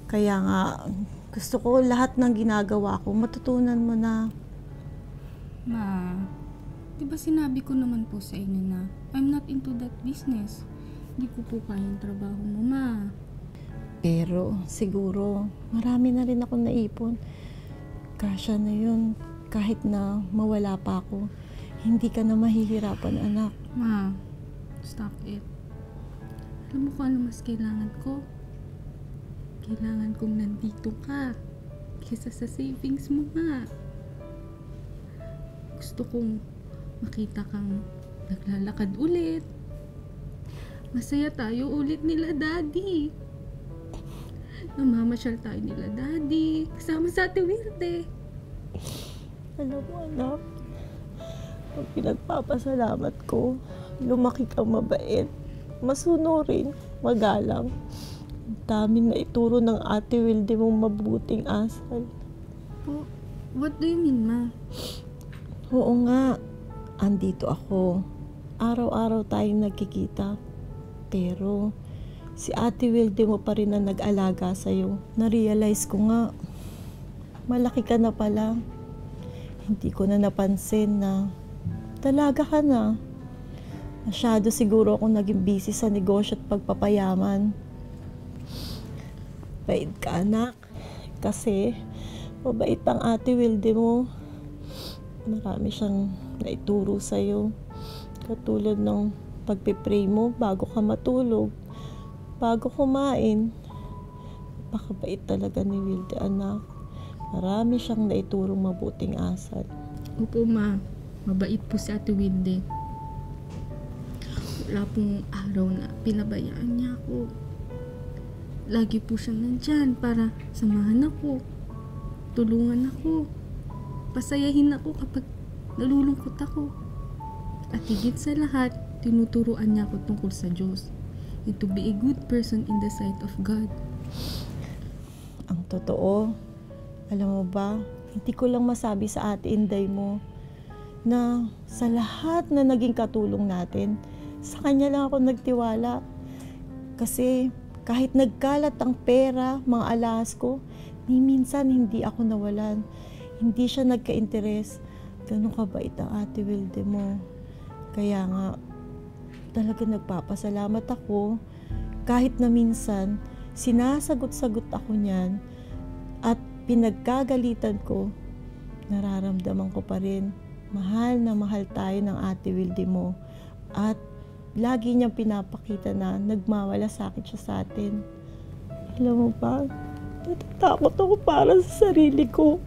Kaya nga, gusto ko lahat ng ginagawa ko, matutunan mo na. Ma, di ba sinabi ko naman po sa inyo na I'm not into that business. Hindi ko po kayang trabaho mo, Ma. Pero siguro, marami na rin ako naipon. Kasya na yun, kahit na mawala pa ako, hindi ka na mahihirapan, anak. Ma, stop it. Alam mo kung ano mas kailangan ko? Kailangan kong nandito ka kaysa sa savings mo, Ma. Gusto kong makita kang naglalakad ulit. Masaya tayo ulit nila, Daddy. Namamasyal tayo nila, Daddy. Kasama sa Ate Wilde. Alam mo, anak, ang pinagpapasalamat ko, lumaki kang mabait, masunurin, magalang. Ang dami na ituro ng Ate Wilde mong mabuting asal. What do you mean, Ma? Oo nga, andito ako. Araw-araw tayong nagkikita. Pero si Ate Wilde mo pa rin na nag-alaga sa'yo. Na-realize ko nga, malaki ka na pala. Hindi ko na napansin na dalaga ka na. Masyado siguro akong naging busy sa negosyo at pagpapayaman. Bait ka, anak. Kasi mabait ang Ate Wilde mo. Marami siyang naituro sa'yo. Katulad ng pagpipray mo bago ka matulog, bago kumain. Napakabait talaga ni Wilde, anak. Marami siyang naiturong mabuting asal. Opo, ma. Mabait po si Ate Wilde. Wala pong araw na pinabayaan niya ako. Lagi po siyang nandyan para samahan ako, tulungan ako, pasayahin ako kapag nalulungkot ako. At higit sa lahat, tinuturuan niya ako tungkol sa Diyos and to be a good person in the sight of God. Ang totoo, alam mo ba, hindi ko lang masabi sa Ate Inday mo na sa lahat na naging katulong natin, sa kanya lang ako nagtiwala. Kasi kahit nagkalat ang pera, mga alahas ko, ni minsan hindi ako nawalan. Hindi siya nagka-interes. Ganun kabait ang Ate Wilde mo. Kaya nga, talaga nagpapasalamat ako. Kahit na minsan, sinasagot-sagot ako niyan at pinagkagalitan ko, nararamdaman ko pa rin, mahal na mahal tayo ng Ate Wilde mo. At lagi niyang pinapakita na nagmawalasakit siya sa atin. Alam mo ba, natatakot ako para sa sarili ko.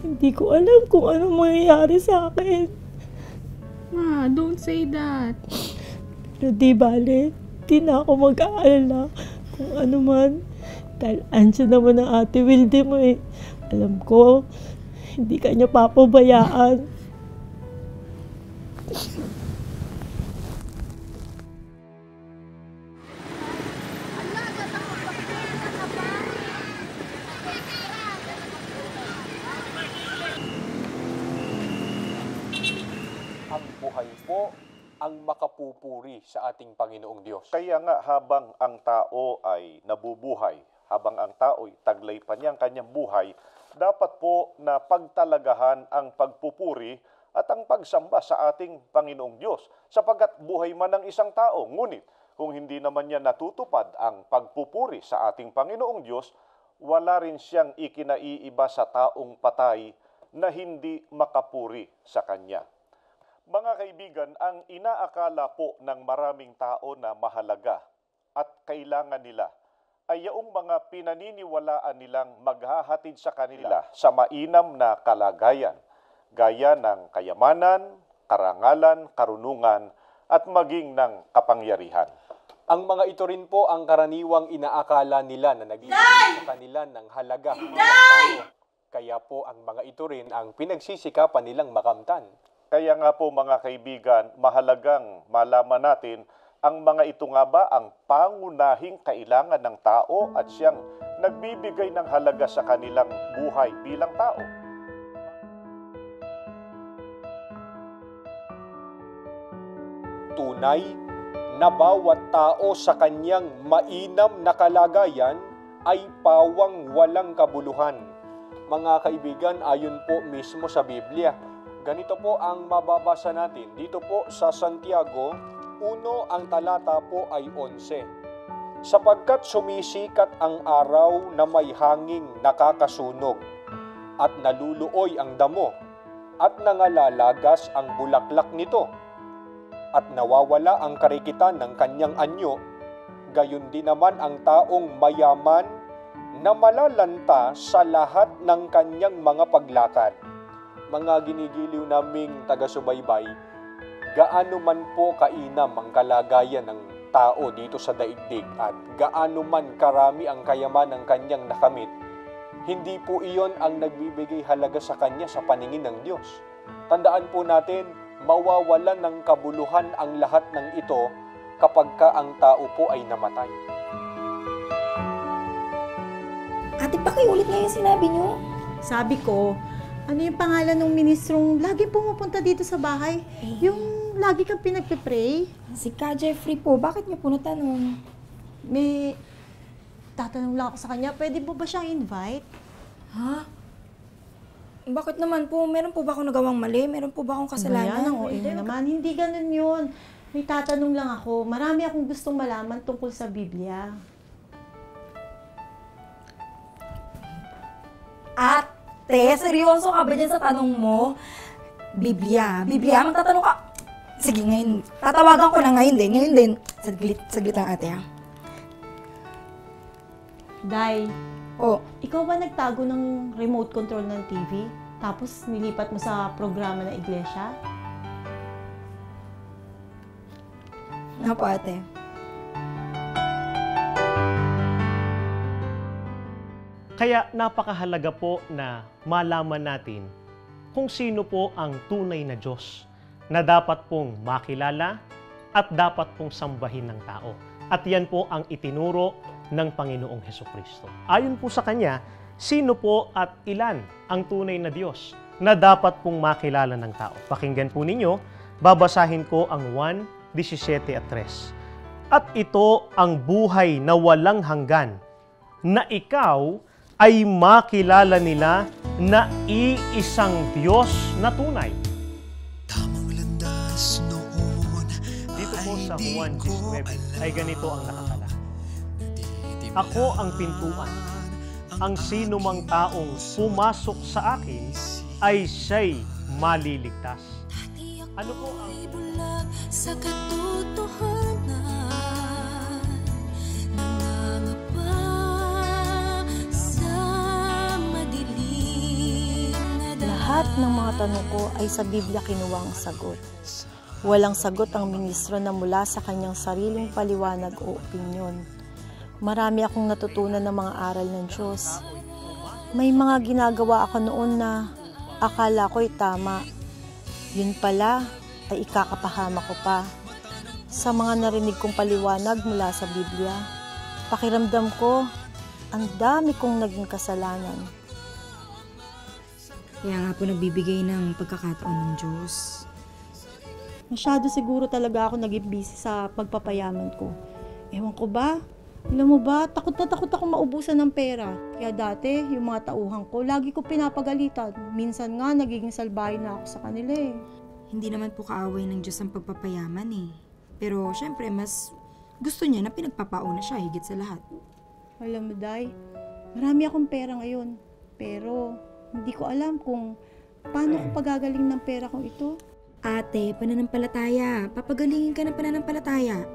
Hindi ko alam kung ano mangyayari sa akin. Ma, don't say that. Pero di bale, di na ako mag-aalala kung ano man. Dahil andyan naman ang Ate Wilde mo eh. Alam ko, hindi ka niya papabayaan. Ang buhay po ang makapupuri sa ating Panginoong Diyos. Kaya nga habang ang tao ay nabubuhay, habang ang tao ay taglay pa niya ang kanyang buhay, dapat po na pagtalagahan ang pagpupuri at ang pagsamba sa ating Panginoong Diyos. Sapagkat buhay man ng isang tao, ngunit kung hindi naman niya natutupad ang pagpupuri sa ating Panginoong Diyos, wala rin siyang ikinaiiba sa taong patay na hindi makapuri sa Kanya. Mga kaibigan, ang inaakala po ng maraming tao na mahalaga at kailangan nila ay yaong mga pinaniniwalaan nilang maghahatid sa kanila sa mainam na kalagayan, gaya ng kayamanan, karangalan, karunungan, at maging ng kapangyarihan. Ang mga ito rin po ang karaniwang inaakala nila na nag-iisip sa kanila ng halaga. Kaya po ang mga ito rin ang pinagsisikapan nilang makamtan. Kaya nga po mga kaibigan, mahalagang malaman natin ang mga ito nga ba ang pangunahing kailangan ng tao at siyang nagbibigay ng halaga sa kanilang buhay bilang tao. Tunay na bawat tao sa kanyang mainam na kalagayan ay pawang walang kabuluhan. Mga kaibigan, ayon po mismo sa Biblia, ganito po ang mababasa natin. Dito po sa Santiago 1, ang talata po ay 11. Sapagkat sumisikat ang araw na may hanging nakakasunog, at naluluoy ang damo, at nangalalagas ang bulaklak nito, at nawawala ang karikitan ng kanyang anyo, gayon din naman ang taong mayaman na malalanta sa lahat ng kanyang mga paglakad. Mga ginigiliw naming taga-subaybay, gaano man po kainam ang kalagayan ng tao dito sa daigdig at gaano man karami ang kayaman ng kanyang nakamit, hindi po iyon ang nagbibigay halaga sa kanya sa paningin ng Diyos. Tandaan po natin, mawawalan ng kabuluhan ang lahat ng ito kapag ka ang tao po ay namatay. Ate, pakiulit nga yung sinabi niyo. Sabi ko, ano yung pangalan ng ministrong lagi pumupunta dito sa bahay? Yung lagi kang pinagpipray? Si Ka Jeffrey po, bakit niyo po natanong? may tatanong lang ako sa kanya, pwede po ba siyang invite? Ha? Bakit naman po? Meron po ba akong nagawang mali? Meron po ba akong kasalanan? Ang OA mo naman. Hindi ganun yun. May tatanong lang ako. Marami akong gustong malaman tungkol sa Biblia. Ate, seryoso ka ba dyan sa tanong mo? Biblia, magtatanong ka. Sige, ngayon. Tatawagan ko na ngayon din. Saglit lang ate ha. Day, ikaw ba nagtago ng remote control ng TV? Tapos nilipat mo sa programa ng iglesia? Apo ate. Kaya napakahalaga po na malaman natin kung sino po ang tunay na Diyos na dapat pong makilala at dapat pong sambahin ng tao. At yan po ang itinuro ng Panginoong Hesukristo. Ayon po sa Kanya, sino po at ilan ang tunay na Diyos na dapat pong makilala ng tao. Pakinggan po ninyo, babasahin ko ang 1:17 at 3. At ito ang buhay na walang hanggan, na ikaw ay makilala nila na iisang Diyos na tunay. Dito po sa Juan 19 ay ganito ang nakakala. Ako ang pintuan. Ang sino mang taong pumasok sa akin ay siya'y maliligtas. Ano po ang sa katotohanan, nangangapa sa madilim na Lahat ng mga tanong ko ay sa Biblia kinuha ang sagot. Walang sagot ang ministro na mula sa kanyang sariling paliwanag o opinyon. Marami akong natutunan ng mga aral ng Diyos. May mga ginagawa ako noon na akala ko'y tama. Yun pala ay ikakapahama ko pa. Sa mga narinig kong paliwanag mula sa Biblia, pakiramdam ko, ang dami kong naging kasalanan. Kaya nga po nagbibigay ng pagkakataon ng Diyos. Masyado siguro talaga ako naging busy sa pagpapayaman ko. Ewan ko ba? Alam mo ba, takot na takot ako maubusan ng pera. Kaya dati, yung mga tauhan ko, lagi ko pinapagalitan. Minsan nga, nagiging salbahin na ako sa kanila eh. Hindi naman po kaaway ng Diyos ang pagpapayaman eh. Pero syempre, mas gusto niya na pinagpapauna siya higit sa lahat. Alam mo, Day, marami akong pera ngayon. Pero, hindi ko alam kung paano ko pagagaling ng pera kong ito. Ate, pananampalataya. Papagalingin ka ng pananampalataya.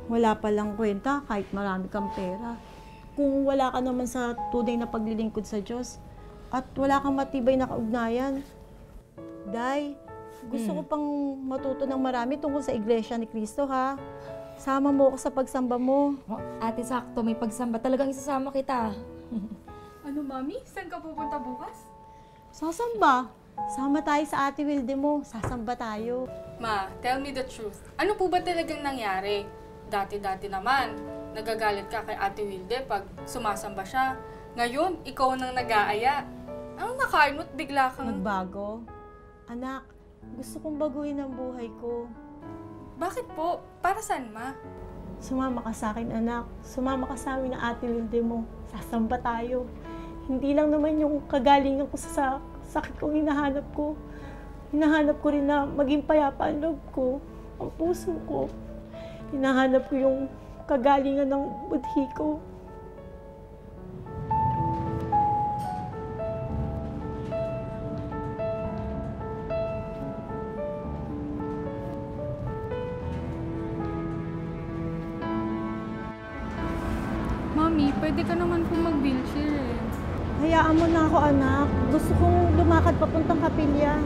Wala palang kwenta kahit marami kang pera. Kung wala ka naman sa tunay na paglilingkod sa Diyos at wala kang matibay na kaugnayan. Day, gusto ko pang matuto ng marami tungkol sa Iglesia ni Cristo ha. Sama mo ako sa pagsamba mo. Ate, sakto, may pagsamba. Talagang isasama kita. Ano, Mami? Saan ka pupunta bukas? Sasamba. Sama tayo sa Ate Wilde mo. Sasamba tayo. Ma, tell me the truth. Ano po ba talagang nangyari? Dati-dati naman, nagagalit ka kay Ate Wilde pag sumasamba siya. Ngayon, ikaw nang nag-aaya. Anong nakain mo't bigla kang... Nagbago? Anak, gusto kong baguhin ang buhay ko. Bakit po? Para saan, Ma? Sumama ka sa akin, anak. Sumama ka sa amin na Ate Wilde mo. Sasamba tayo. Hindi lang naman yung kagalingan ko sa sakit kong hinahanap ko. Hinahanap ko rin na maging payapa ang loob ko, ang puso ko. Hinahanap ko yung kagalingan ng budhi ko. Mami, pwede ka naman po mag-wheelchair eh. Hayaan mo na ako, anak. Gusto kong lumakad papuntang kapilya.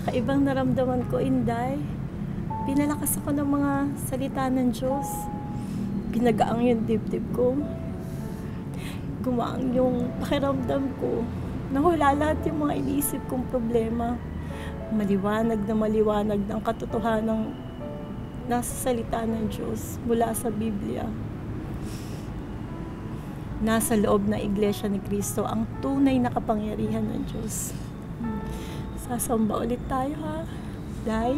Kakaibang naramdaman ko, Inday. Pinalakas ako ng mga salita ng Diyos. Pinagaang yung dibdib ko. Gumaang yung pakiramdam ko. Nahula lahat yung mga iniisip kong problema. Maliwanag ng katotohanan nasa salita ng Diyos mula sa Biblia. Nasa loob ng Iglesia ni Cristo ang tunay na kapangyarihan ng Diyos. Sasamba ulit tayo, ha? Day,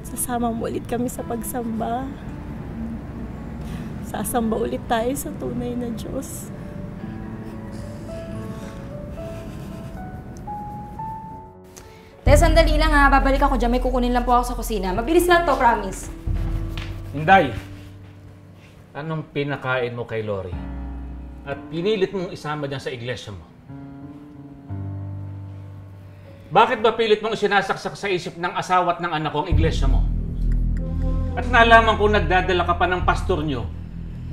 sasama mo ulit kami sa pagsamba. Sasamba ulit tayo sa tunay na Diyos. Sandali lang ha, babalik ako dyan. May kukunin lang po ako sa kusina. Mabilis lang to, promise. Inday, anong pinakain mo kay Lori? At pinilit mong isama dyan sa iglesia mo? Bakit ba pilit mong sinasaksak sa isip ng asawa at ng anak ko ang iglesia mo? At nalaman ko nagdadala ka pa ng pastor nyo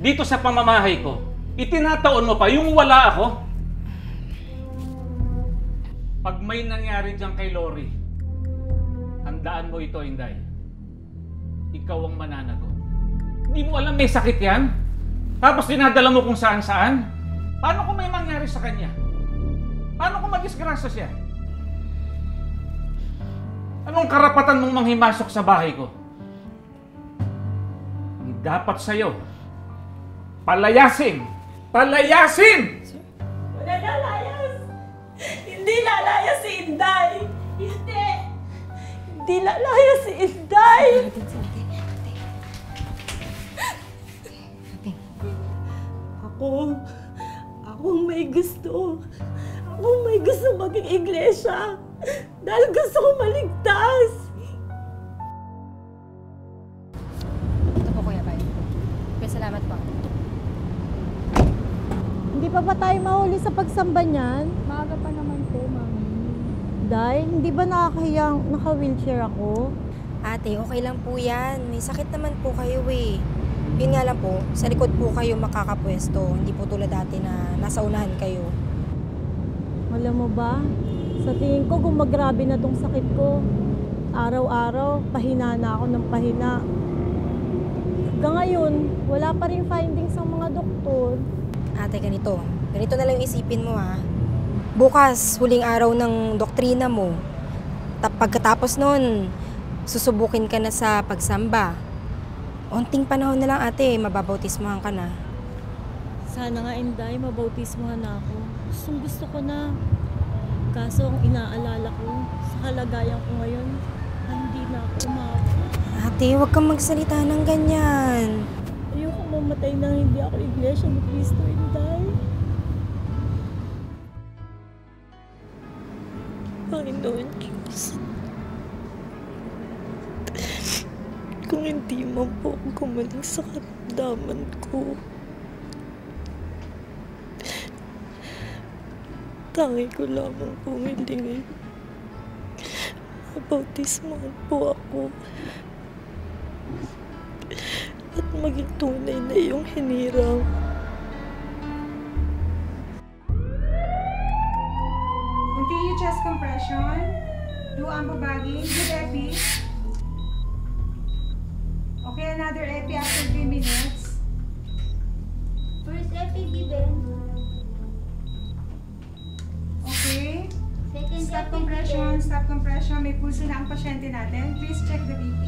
dito sa pamamahay ko. Itinataon mo pa yung wala ako? Pag may nangyari dyan kay Lori, handaan mo ito, Inday. Ikaw ang mananagot. Hindi mo alam may sakit yan? Tapos dinadala mo kung saan-saan? Paano kung may mangyari sa kanya? Paano kung madisgrasya siya? Anong karapatan mong manghimasok sa bahay ko? Ang dapat sa'yo, palayasin! Palayasin! Wala lalayas! Hindi lalayas si Inday! Hindi! Hindi lalayas si Inday! Akong may gusto. Akong may gusto maging iglesia. Dahil gusto ko maligtas. Ito po, Kuya Bay. Kuya, salamat po. Hindi pa ba tayo mahuli sa pagsamba niyan? Maaga pa naman po, Mami. Day, hindi ba nakakahiyang naka-wheelchair ako? Ate, okay lang po yan. May sakit naman po kayo eh. Yun nga lang po, sa likod po kayo makakapwesto. Hindi po tulad dati na nasa unahan kayo. Alam mo ba, sa tingin ko gumagrabe na tong sakit ko. Araw-araw, pahina na ako ng pahina. Hanggang ngayon, wala pa rin findings ang mga doktor. Ate, ganito. Ganito na lang yung isipin mo ha. Bukas, huling araw ng doktrina mo. Pagkatapos nun, susubukin ka na sa pagsamba. Onting panahon na lang ate, mababautismohan ka na. Sana nga, Inday, mabautismohan na ako. Gusto ko na. Kaso ang inaalala ko sa kalagayan ko ngayon, hindi na ako umabot. Ate, huwag kang magsalita ng ganyan. Ayoko mamatay nang hindi ako iglesia ni Cristo, Inday. Panginoon Diyos, kung hindi man po ako gumaling sa karamdaman ko, tangi ko lamang pong hilingin. Mabautismohan po ako. At maging tunay na iyong hinirang. Continue chest compression. Do ambo bagging. Good epi. Okay, another epi after 3 minutes. First epi given. Okay. Second Stop epi compression, given. stop compression. May pulso na ang pasyente natin. Please check the BP.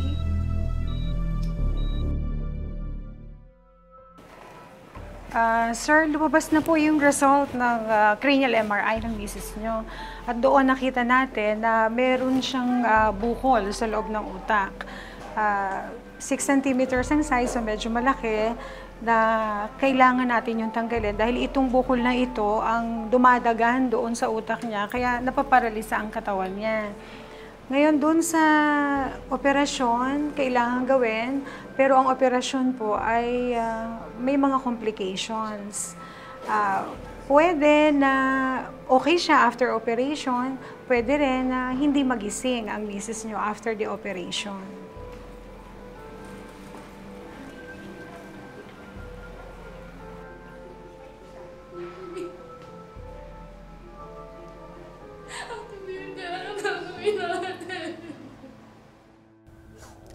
Sir, lumabas na po yung result ng cranial MRI ng misis nyo. At doon nakita natin na meron siyang bukol sa loob ng utak. 6 centimeters ang size, so medyo malaki. na kailangan natin yung tanggalin dahil itong bukol na ito ang dumadagahan doon sa utak niya kaya napaparalisa ang katawan niya. Ngayon doon sa operasyon, kailangan gawin, pero ang operasyon po ay may mga complications. Pwede na okay siya after operation, pwede rin na hindi magising ang misis niyo after the operation.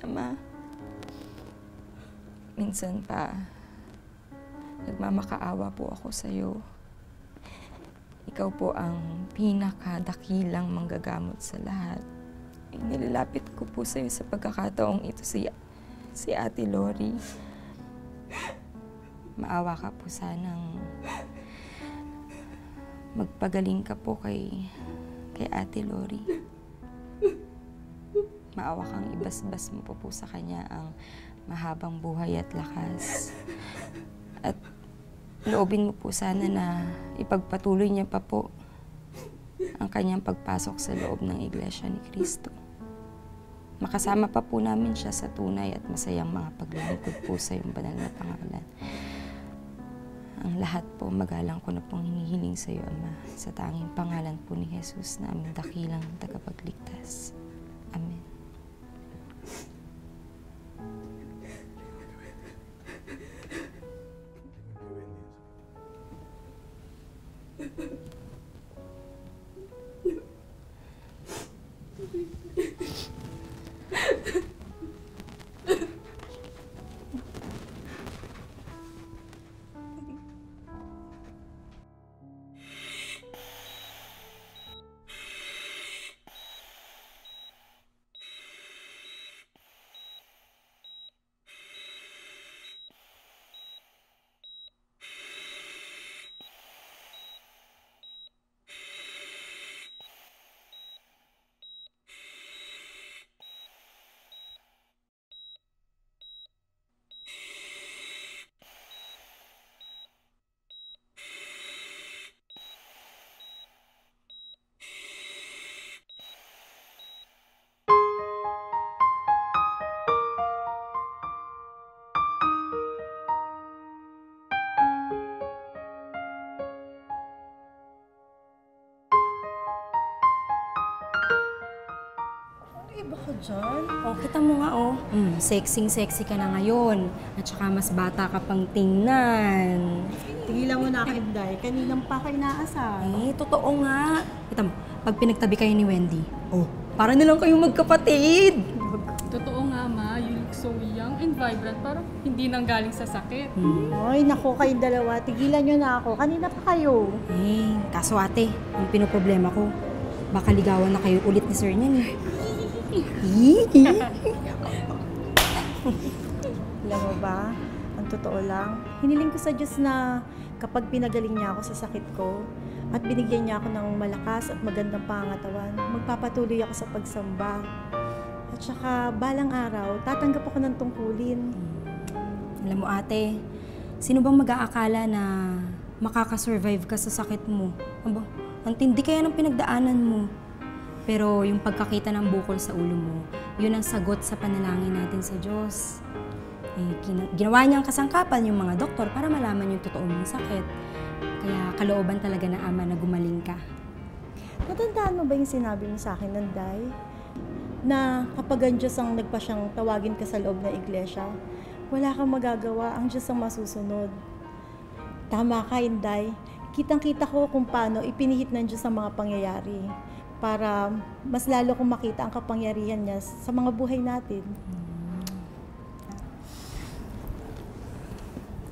Ama, minsan pa, nagmamakaawa po ako sa'yo. Ikaw po ang pinakadakilang manggagamot sa lahat. Nilalapit ko po sa'yo sa pagkakataong ito si Ate Lori. Maawa ka po sanang magpagaling ka po kay Ate Lori. Maawa kang ibasbas mo po sa kanya ang mahabang buhay at lakas. At loobin mo po sana na ipagpatuloy niya pa po ang kanyang pagpasok sa loob ng Iglesia ni Cristo. Makasama pa po namin siya sa tunay at masayang mga paglilingkod po sa iyong banal na pangalan. Ang lahat po, magalang ko na pong hinihiling sa iyo, Ama, sa tanging pangalan po ni Jesus na aming dakilang tagapagligtas. Amen. Iba ka dyan. Oh, kita mo nga, oh. Sexy ka na ngayon. At saka mas bata ka pang tingnan. Tigilan mo na kayo, Day. Kaninang pa kayo inaasar. Totoo nga. Kita mo, pag pinagtabi kayo ni Wendy, para nilang kayong magkapatid. Totoo nga, Ma. You look so young and vibrant. Parang hindi nanggaling sa sakit. Ay, naku kayong dalawa. Tigilan nyo na ako. Kanina pa kayo. Kaso ate, ang pinoproblema ko, baka ligawan na kayo ulit ni Sir niyan eh. Alam mo ba, ang totoo lang, hiniling ko sa Diyos na kapag pinagaling niya ako sa sakit ko at binigyan niya ako ng malakas at magandang pangangatawan, magpapatuloy ako sa pagsamba. At saka, balang araw, tatanggap ako ng tungkulin. Alam mo ate, sino bang mag-aakala na makakasurvive ka sa sakit mo? Aba, ang tindi kaya ng pinagdaanan mo. Pero yung pagkakita ng bukol sa ulo mo, yun ang sagot sa panalangin natin sa Diyos. Ginawa niyang kasangkapan yung mga doktor para malaman yung totoo mong sakit. Kaya kalooban talaga ng Ama na gumaling ka. Natandaan mo ba yung sinabi mo sa akin, Nanday? Na kapag ang Diyos ang nagpa siyang tawagin ka sa loob ng iglesia, wala kang magagawa, ang Diyos ang masusunod. Tama ka, Inday. Kitang-kita ko kung paano ipinihit ng Diyos ang mga pangyayari para mas lalo kong makita ang kapangyarihan niya sa mga buhay natin.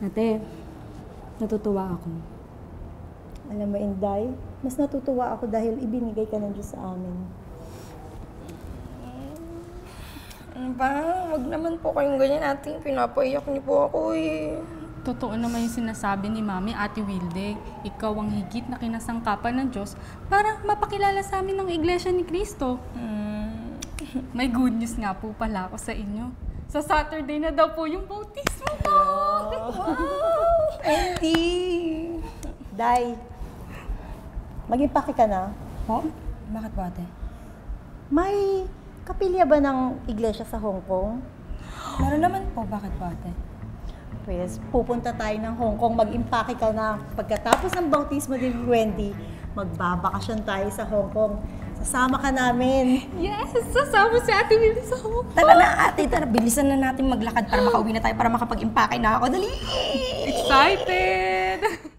Ate, natutuwa ako. Alam mo, Inday, mas natutuwa ako dahil ibinigay ka ng Diyos sa amin. Ano ba? Wag naman po kayong ganyan, ate. Pinapaiyak niyo po ako eh. Totoo naman yung sinasabi ni Mami, Ate Wilde. Ikaw ang higit na kinasangkapan ng Diyos para mapakilala sa amin ng Iglesia ni Cristo. May good news nga po pala ako sa inyo. Sa Saturday na daw po yung bautismo po! Andy! Day, mag-impake ka na. Po? Bakit po ate? May kapilya ba ng iglesia sa Hong Kong? Meron naman po. Bakit po ate? Pues, pupunta tayo ng Hong Kong, mag-impake ka na. Pagkatapos ng bautismo ni Wendy, magbabakasyon tayo sa Hong Kong. Sasama ka namin. Yes! Sasama si Ate Willie sa Hong Kong. Tara na ate, tara. Bilisan na natin maglakad para makauwi na tayo, para makapag-impake na ako. Dali! Excited!